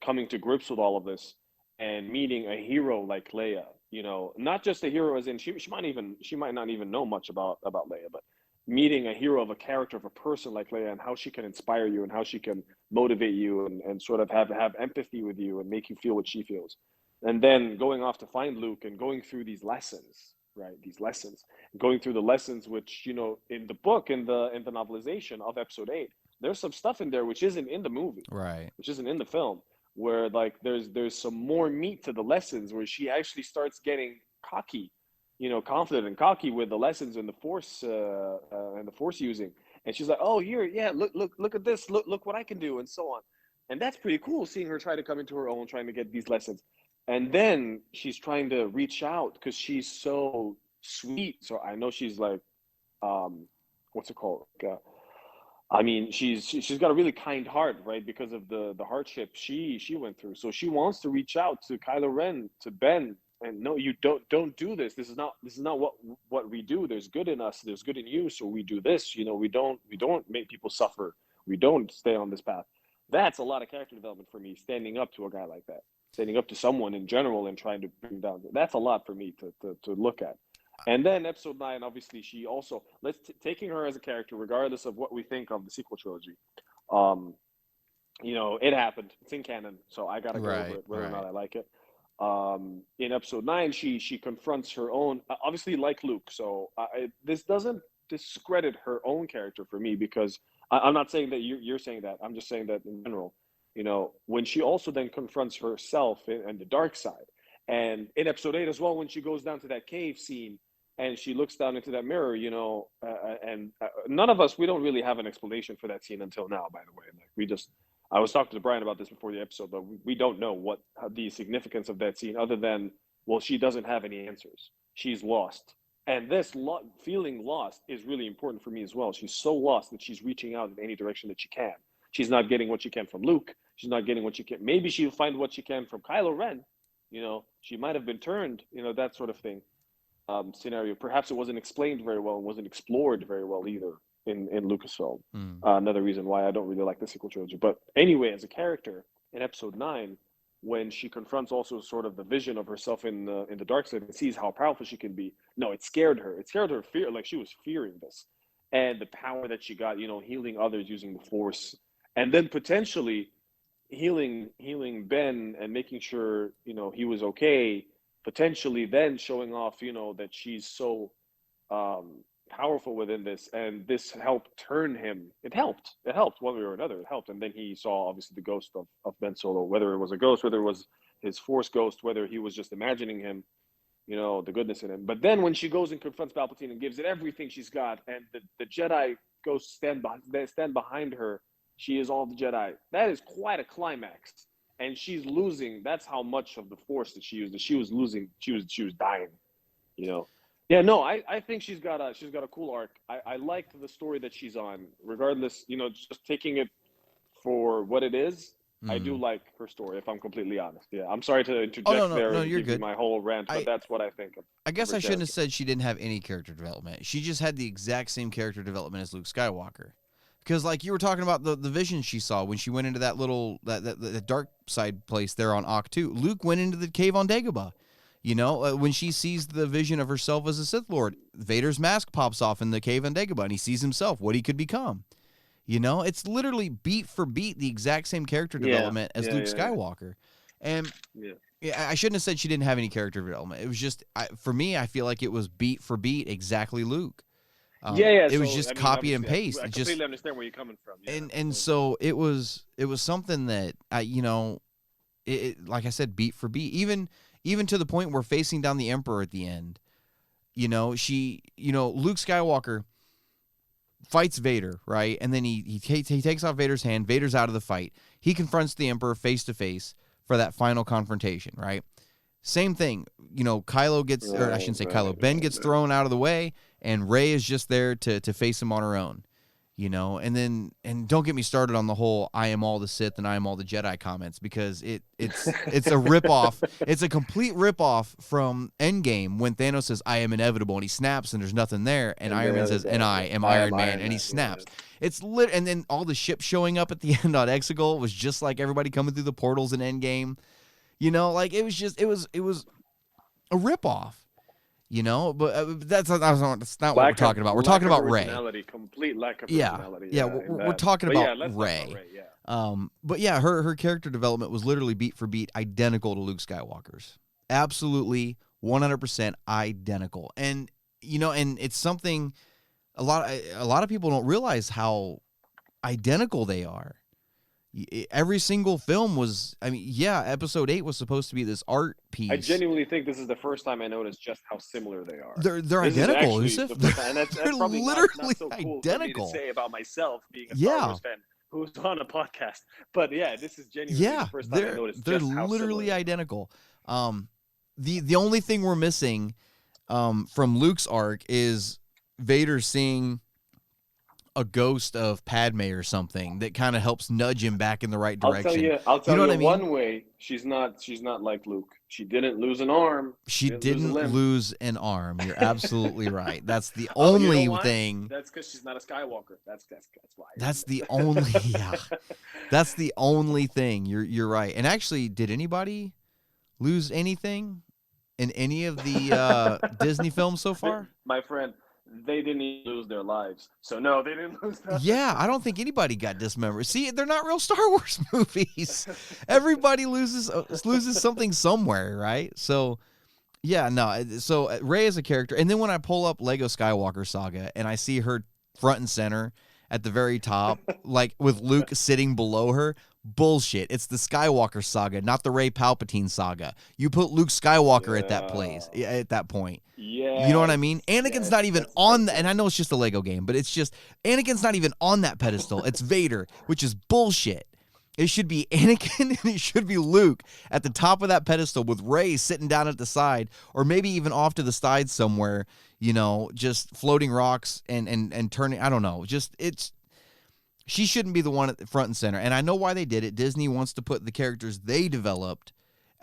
coming to grips with all of this and meeting a hero like Leia. You know, not just a hero as in she might not even know much about Leia, but meeting a hero of a character of a person like Leia and how she can inspire you and how she can motivate you and sort of have empathy with you and make you feel what she feels. And then going off to find Luke and going through these lessons, right? These lessons, going through the lessons, which, you know, in the book, in the novelization of episode 8, there's some stuff in there which isn't in the movie, Right. which isn't in the film, where like there's some more meat to the lessons where she actually starts getting cocky, you know, confident and cocky with the lessons and the force using. And she's like, oh, here, yeah, look at this, look what I can do, and so on. And that's pretty cool, seeing her try to come into her own, trying to get these lessons. And then she's trying to reach out because she's so sweet. So I know she's like, what's it called? I mean, she's got a really kind heart, right? Because of the hardship she went through. So she wants to reach out to Kylo Ren, to Ben, and no, you don't do this. This is not what we do. There's good in us. There's good in you. So we do this. You know, we don't make people suffer. We don't stay on this path. That's a lot of character development for me. Standing up to a guy like that, standing up to someone in general, and trying to bring down. That's a lot for me to look at. And then episode 9, obviously, she also taking her as a character, regardless of what we think of the sequel trilogy. You know, it happened. It's in canon, so I gotta go over it, whether or not I like it. In episode 9, she confronts her own, obviously like Luke. So this doesn't discredit her own character for me, because I'm not saying that you're saying that. I'm just saying that in general. You know, when she also then confronts herself and the dark side, and in episode 8 as well, when she goes down to that cave scene and she looks down into that mirror, you know, and none of us, we don't really have an explanation for that scene until now. By the way, like I was talking to Brian about this before the episode, but we don't know how the significance of that scene, other than, well, she doesn't have any answers. She's lost. And this feeling lost is really important for me as well. She's so lost that she's reaching out in any direction that she can. She's not getting what she can from Luke. She's not getting what she can. Maybe she'll find what she can from Kylo Ren. She might have been turned, that sort of thing. Scenario. Perhaps it wasn't explained very well and wasn't explored very well either in Lucasfilm. Another reason why I don't really like the sequel trilogy. But anyway, as a character in Episode 9, when she confronts also sort of the vision of herself in the dark side and sees how powerful she can be, no, it scared her. It scared her like she was fearing this. And the power that she got, healing others using the Force, and then potentially healing Ben and making sure, he was okay, potentially then showing off, that she's so powerful within this, and this helped turn him. It helped one way or another. It helped. And then he saw obviously the ghost of Ben Solo, whether it was a ghost, whether it was his Force ghost, whether he was just imagining him, the goodness in him. But then when she goes and confronts Palpatine and gives it everything she's got, and the Jedi goes stand behind her, she is all the Jedi. That is quite a climax. And she's losing. That's how much of the Force that she used. That she was losing. She was dying. Yeah, no, I think she's got a cool arc. I liked the story that she's on, regardless. Just taking it for what it is. I do like her story, if I'm completely honest. Yeah, I'm sorry to interject there and you're give good. you my whole rant, but that's what I think of. I guess I shouldn't have said she didn't have any character development. She just had the exact same character development as Luke Skywalker. Because, like you were talking about the vision she saw when she went into that little that dark side place there on Ahch-To. Luke went into the cave on Dagobah. When she sees the vision of herself as a Sith Lord, Vader's mask pops off in the cave on Dagobah, and he sees himself, what he could become. It's literally beat for beat the exact same character development as Luke Skywalker. And I shouldn't have said she didn't have any character development. It was just, for me, I feel like it was beat for beat exactly Luke. It was just copy and paste. I completely understand where you're coming from. And so it was something that it like I said, beat for beat, even to the point where facing down the Emperor at the end, Luke Skywalker fights Vader, right? And then he takes off Vader's hand. Vader's out of the fight. He confronts the Emperor face to face for that final confrontation, right? Same thing, Kylo gets, or I shouldn't say Kylo, Ben gets thrown out of the way, and Rey is just there to face him on her own, and don't get me started on the whole I am all the Sith and I am all the Jedi comments, because it's a ripoff. It's a complete ripoff from Endgame when Thanos says I am inevitable and he snaps and there's nothing there, and Iron Man says and I am Iron Man and he snaps. It's lit, and then all the ships showing up at the end on Exegol was just like everybody coming through the portals in Endgame. It was a ripoff, but that's not what we're talking about. We're talking about Rey. Complete lack of personality. Yeah, we're talking about Rey. But yeah, her character development was literally beat for beat identical to Luke Skywalker's. Absolutely 100% identical. And and it's something a lot of people don't realize how identical they are. Every single film was, Episode 8 was supposed to be this art piece. I genuinely think this is the first time I noticed just how similar they are. They're identical, Yusuf. That's probably literally not so cool identical. for me to say about myself being a Star Wars fan who's on a podcast. But yeah, this is genuinely the first time I noticed they're just how literally similar. Identical. The only thing we're missing from Luke's arc is Vader seeing a ghost of Padme or something that kind of helps nudge him back in the right direction. I'll tell you what I mean? One way she's not like Luke. She didn't lose an arm. She didn't lose an arm. You're absolutely right. That's the only thing. That's because she's not a Skywalker. That's why. That's the only That's the only thing. You're right. And actually, did anybody lose anything in any of the Disney films so far? My friend, they didn't even lose their lives. So no, they didn't lose that. Yeah, I don't think anybody got dismembered. See, they're not real Star Wars movies. Everybody loses something somewhere, right? So, yeah, no. So Rey is a character, and then when I pull up Lego Skywalker Saga and I see her front and center at the very top, like with Luke sitting below her. Bullshit. It's the Skywalker Saga, not the Rey Palpatine Saga. You put Luke Skywalker at that point. Yeah. You know what I mean? Anakin's not even on and I know it's just a Lego game, but it's just Anakin's not even on that pedestal. It's Vader, which is bullshit. It should be Anakin and it should be Luke at the top of that pedestal with Rey sitting down at the side, or maybe even off to the side somewhere, just floating rocks and turning. I don't know. She shouldn't be the one at the front and center. And I know why they did it. Disney wants to put the characters they developed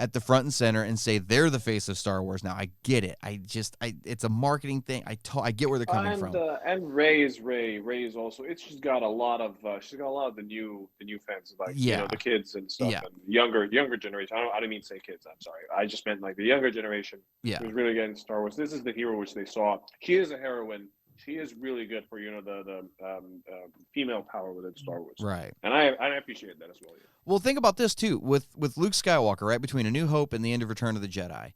at the front and center and say they're the face of Star Wars. Now, I get it. It's a marketing thing. I get where they're coming from. And Rey is Rey. Rey is also. She's got a lot of the new fans, like the kids and stuff, and younger generation. I don't mean to say kids. I'm sorry. I just meant like the younger generation. Yeah, who's really getting Star Wars. This is the hero which they saw. She is a heroine. She is really good for the female power within Star Wars, right? And I appreciate that as well. Yeah. Well, think about this too with Luke Skywalker, right between A New Hope and the end of Return of the Jedi.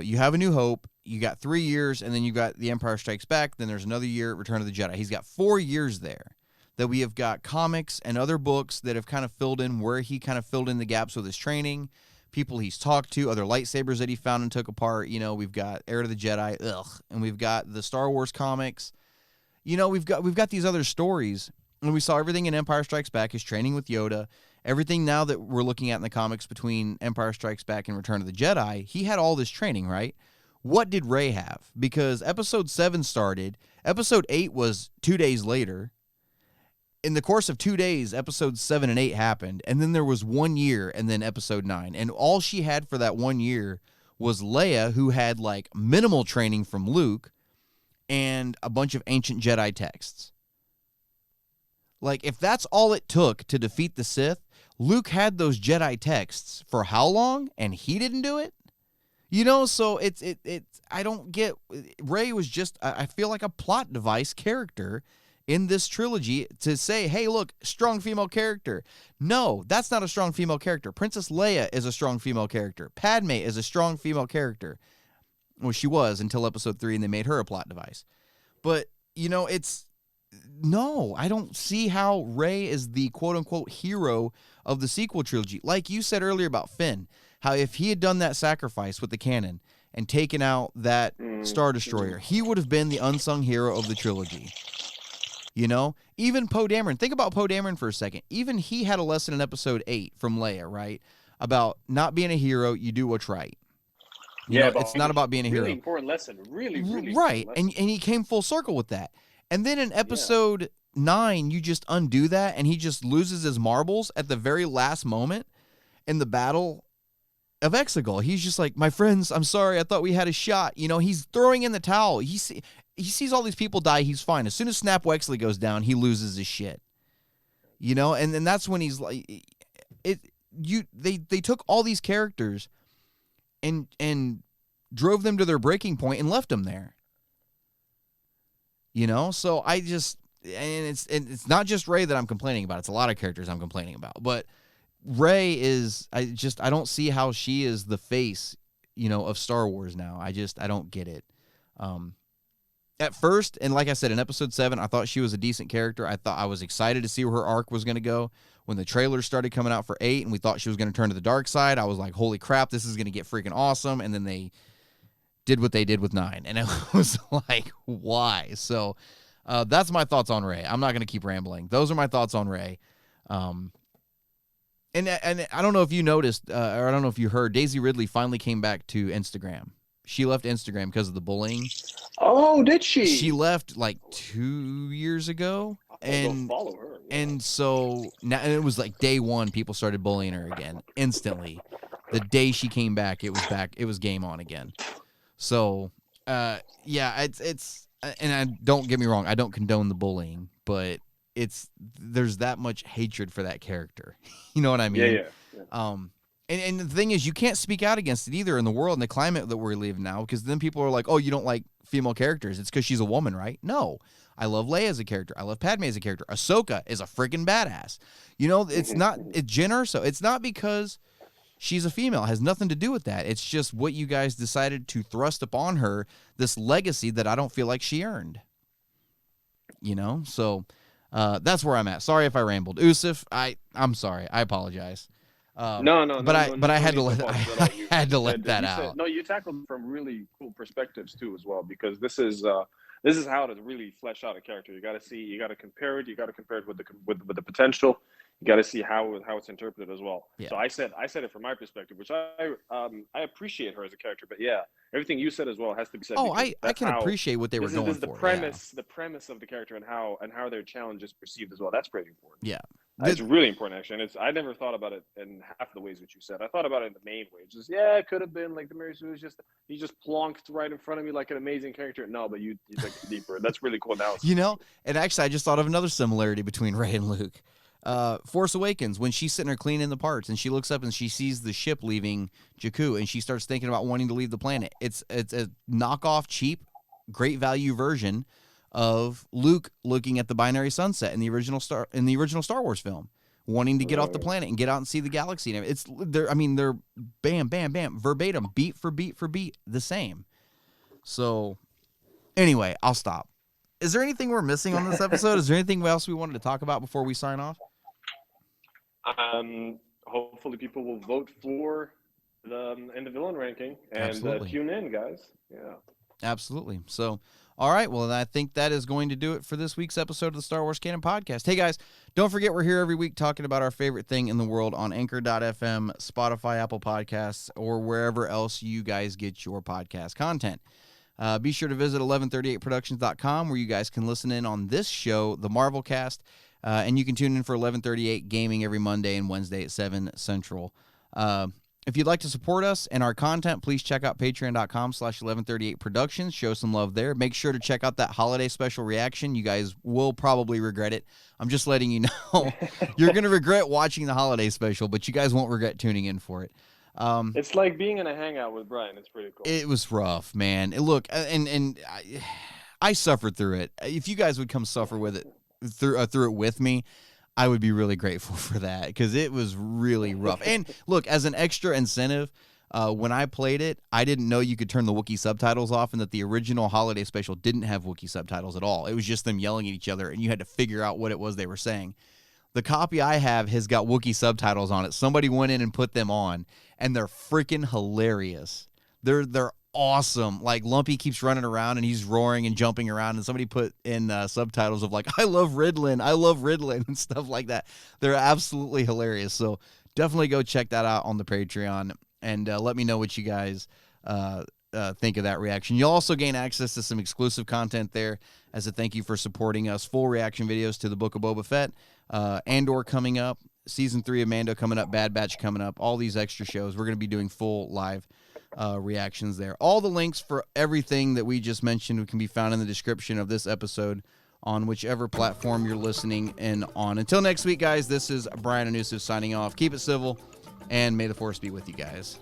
You have A New Hope, you got 3 years, and then you got The Empire Strikes Back. Then there's another year, Return of the Jedi. He's got 4 years there that we have got comics and other books that have kind of filled in where he kind of filled in the gaps with his training, people he's talked to, other lightsabers that he found and took apart. We've got Heir to the Jedi, and we've got the Star Wars comics. We've got these other stories, and we saw everything in Empire Strikes Back, his training with Yoda, everything now that we're looking at in the comics between Empire Strikes Back and Return of the Jedi. He had all this training, right? What did Rey have? Because Episode 7 started, Episode 8 was 2 days later. In the course of 2 days, Episodes 7 and 8 happened, and then there was 1 year, and then Episode 9. And all she had for that 1 year was Leia, who had like minimal training from Luke, and a bunch of ancient Jedi texts. Like, if that's all it took to defeat the Sith, Luke had those Jedi texts for how long, and he didn't do it? So it's I don't get. Rey was just, I feel like, a plot device character in this trilogy to say, hey, look, strong female character. No, that's not a strong female character. Princess Leia is a strong female character. Padme is a strong female character. Well, she was until Episode 3, and they made her a plot device. But, no, I don't see how Rey is the quote-unquote hero of the sequel trilogy. Like you said earlier about Finn, how if he had done that sacrifice with the cannon and taken out that Star Destroyer, he would have been the unsung hero of the trilogy. Even Poe Dameron. Think about Poe Dameron for a second. Even he had a lesson in Episode 8 from Leia, right? About not being a hero, you do what's right. It's not about being a hero. Really important lesson. Really, really right. Important lesson. And he came full circle with that. And then in Episode 9, you just undo that, and he just loses his marbles at the very last moment in the Battle of Exegol. He's just like, my friends, I'm sorry, I thought we had a shot. He's throwing in the towel. He sees all these people die, he's fine. As soon as Snap Wexley goes down, he loses his shit. And then that's when he's like, they took all these characters and drove them to their breaking point and left them there. So I just, and it's not just Rey that I'm complaining about. It's a lot of characters I'm complaining about. But Rey is, I don't see how she is the face, of Star Wars now. I don't get it. At first, and like I said, in Episode 7, I thought she was a decent character. I was excited to see where her arc was going to go. When the trailers started coming out for 8 and we thought she was going to turn to the dark side, I was like, holy crap, this is going to get freaking awesome. And then they did what they did with 9. And it was like, why? So that's my thoughts on Rey. I'm not going to keep rambling. Those are my thoughts on Rey. And I don't know if you noticed, or I don't know if you heard, Daisy Ridley finally came back to Instagram. She left Instagram because of the bullying. Oh, did she? She left like 2 years ago. And follow her. Yeah. And so now, and it was like day one, people started bullying her again instantly. The day she came back, it was back. It was game on again. So, it's and I don't get me wrong, I don't condone the bullying, but there's that much hatred for that character. You know what I mean? Yeah. And the thing is, you can't speak out against it either in the world and the climate that we're living now, because then people are like, oh, you don't like female characters. It's because she's a woman, right? No. I love Leia as a character. I love Padme as a character. Ahsoka is a freaking badass. It's not, it's Jyn Erso. It's not because she's a female. It has nothing to do with that. It's just what you guys decided to thrust upon her, this legacy that I don't feel like she earned. So that's where I'm at. Sorry if I rambled. Usif, I'm sorry. I apologize. But I had to let that out. You tackled from really cool perspectives too, as well, because this is this is how to really flesh out a character. You got to compare it with the potential. You got to see how it's interpreted as well. Yeah. So I said it from my perspective, which I appreciate her as a character, but yeah, everything you said as well has to be said. Oh, I can appreciate what they were going for. The premise of the character and how their challenge is perceived as well. That's pretty important. Yeah. It's really important, actually. And I never thought about it in half the ways that you said. I thought about it in the main way. Just, it could have been like the Mary Sue he just plonked right in front of me like an amazing character. No, but you took it deeper. That's really cool analysis. And actually, I just thought of another similarity between Rey and Luke. Force Awakens, when she's sitting there cleaning the parts and she looks up and she sees the ship leaving Jakku and she starts thinking about wanting to leave the planet. It's a knockoff, cheap, great value version of Luke looking at the binary sunset in the original Star Wars film, wanting to get off the planet and get out and see the galaxy. And they're bam, bam, bam, verbatim, beat for beat for beat, the same. So anyway, I'll stop. Is there anything we're missing on this episode? Is there anything else we wanted to talk about before we sign off? Hopefully people will vote for in the villain ranking and tune in, guys. Yeah. Absolutely. So, all right. Well, I think that is going to do it for this week's episode of the Star Wars Canon Podcast. Hey, guys, don't forget we're here every week talking about our favorite thing in the world on Anchor.fm, Spotify, Apple Podcasts, or wherever else you guys get your podcast content. Be sure to visit 1138productions.com where you guys can listen in on this show, the Marvel Cast, and you can tune in for 1138 Gaming every Monday and Wednesday at 7 Central. If you'd like to support us and our content, please check out patreon.com/1138productions. Show some love there. Make sure to check out that holiday special reaction. You guys will probably regret it. I'm just letting you know. You're going to regret watching the holiday special, but you guys won't regret tuning in for it. It's like being in a hangout with Brian. It's pretty cool. It was rough, man. Look, and I suffered through it. If you guys would come suffer with it through it with me, I would be really grateful for that because it was really rough. And look, as an extra incentive, when I played it, I didn't know you could turn the Wookiee subtitles off and that the original holiday special didn't have Wookiee subtitles at all. It was just them yelling at each other, and you had to figure out what it was they were saying. The copy I have has got Wookiee subtitles on it. Somebody went in and put them on, and they're freaking hilarious. They're awesome. Like, Lumpy keeps running around, and he's roaring and jumping around, and somebody put in subtitles of, like, I love Riddlin, and stuff like that. They're absolutely hilarious. So definitely go check that out on the Patreon, and let me know what you guys think of that reaction. You'll also gain access to some exclusive content there as a thank you for supporting us. Full reaction videos to the Book of Boba Fett, Andor coming up, Season 3 of Mando coming up, Bad Batch coming up, all these extra shows. We're going to be doing full live reactions there. All the links for everything that we just mentioned can be found in the description of this episode on whichever platform you're listening in on. Until next week, guys, this is Brian Anusu signing off. Keep it civil, and may the Force be with you guys.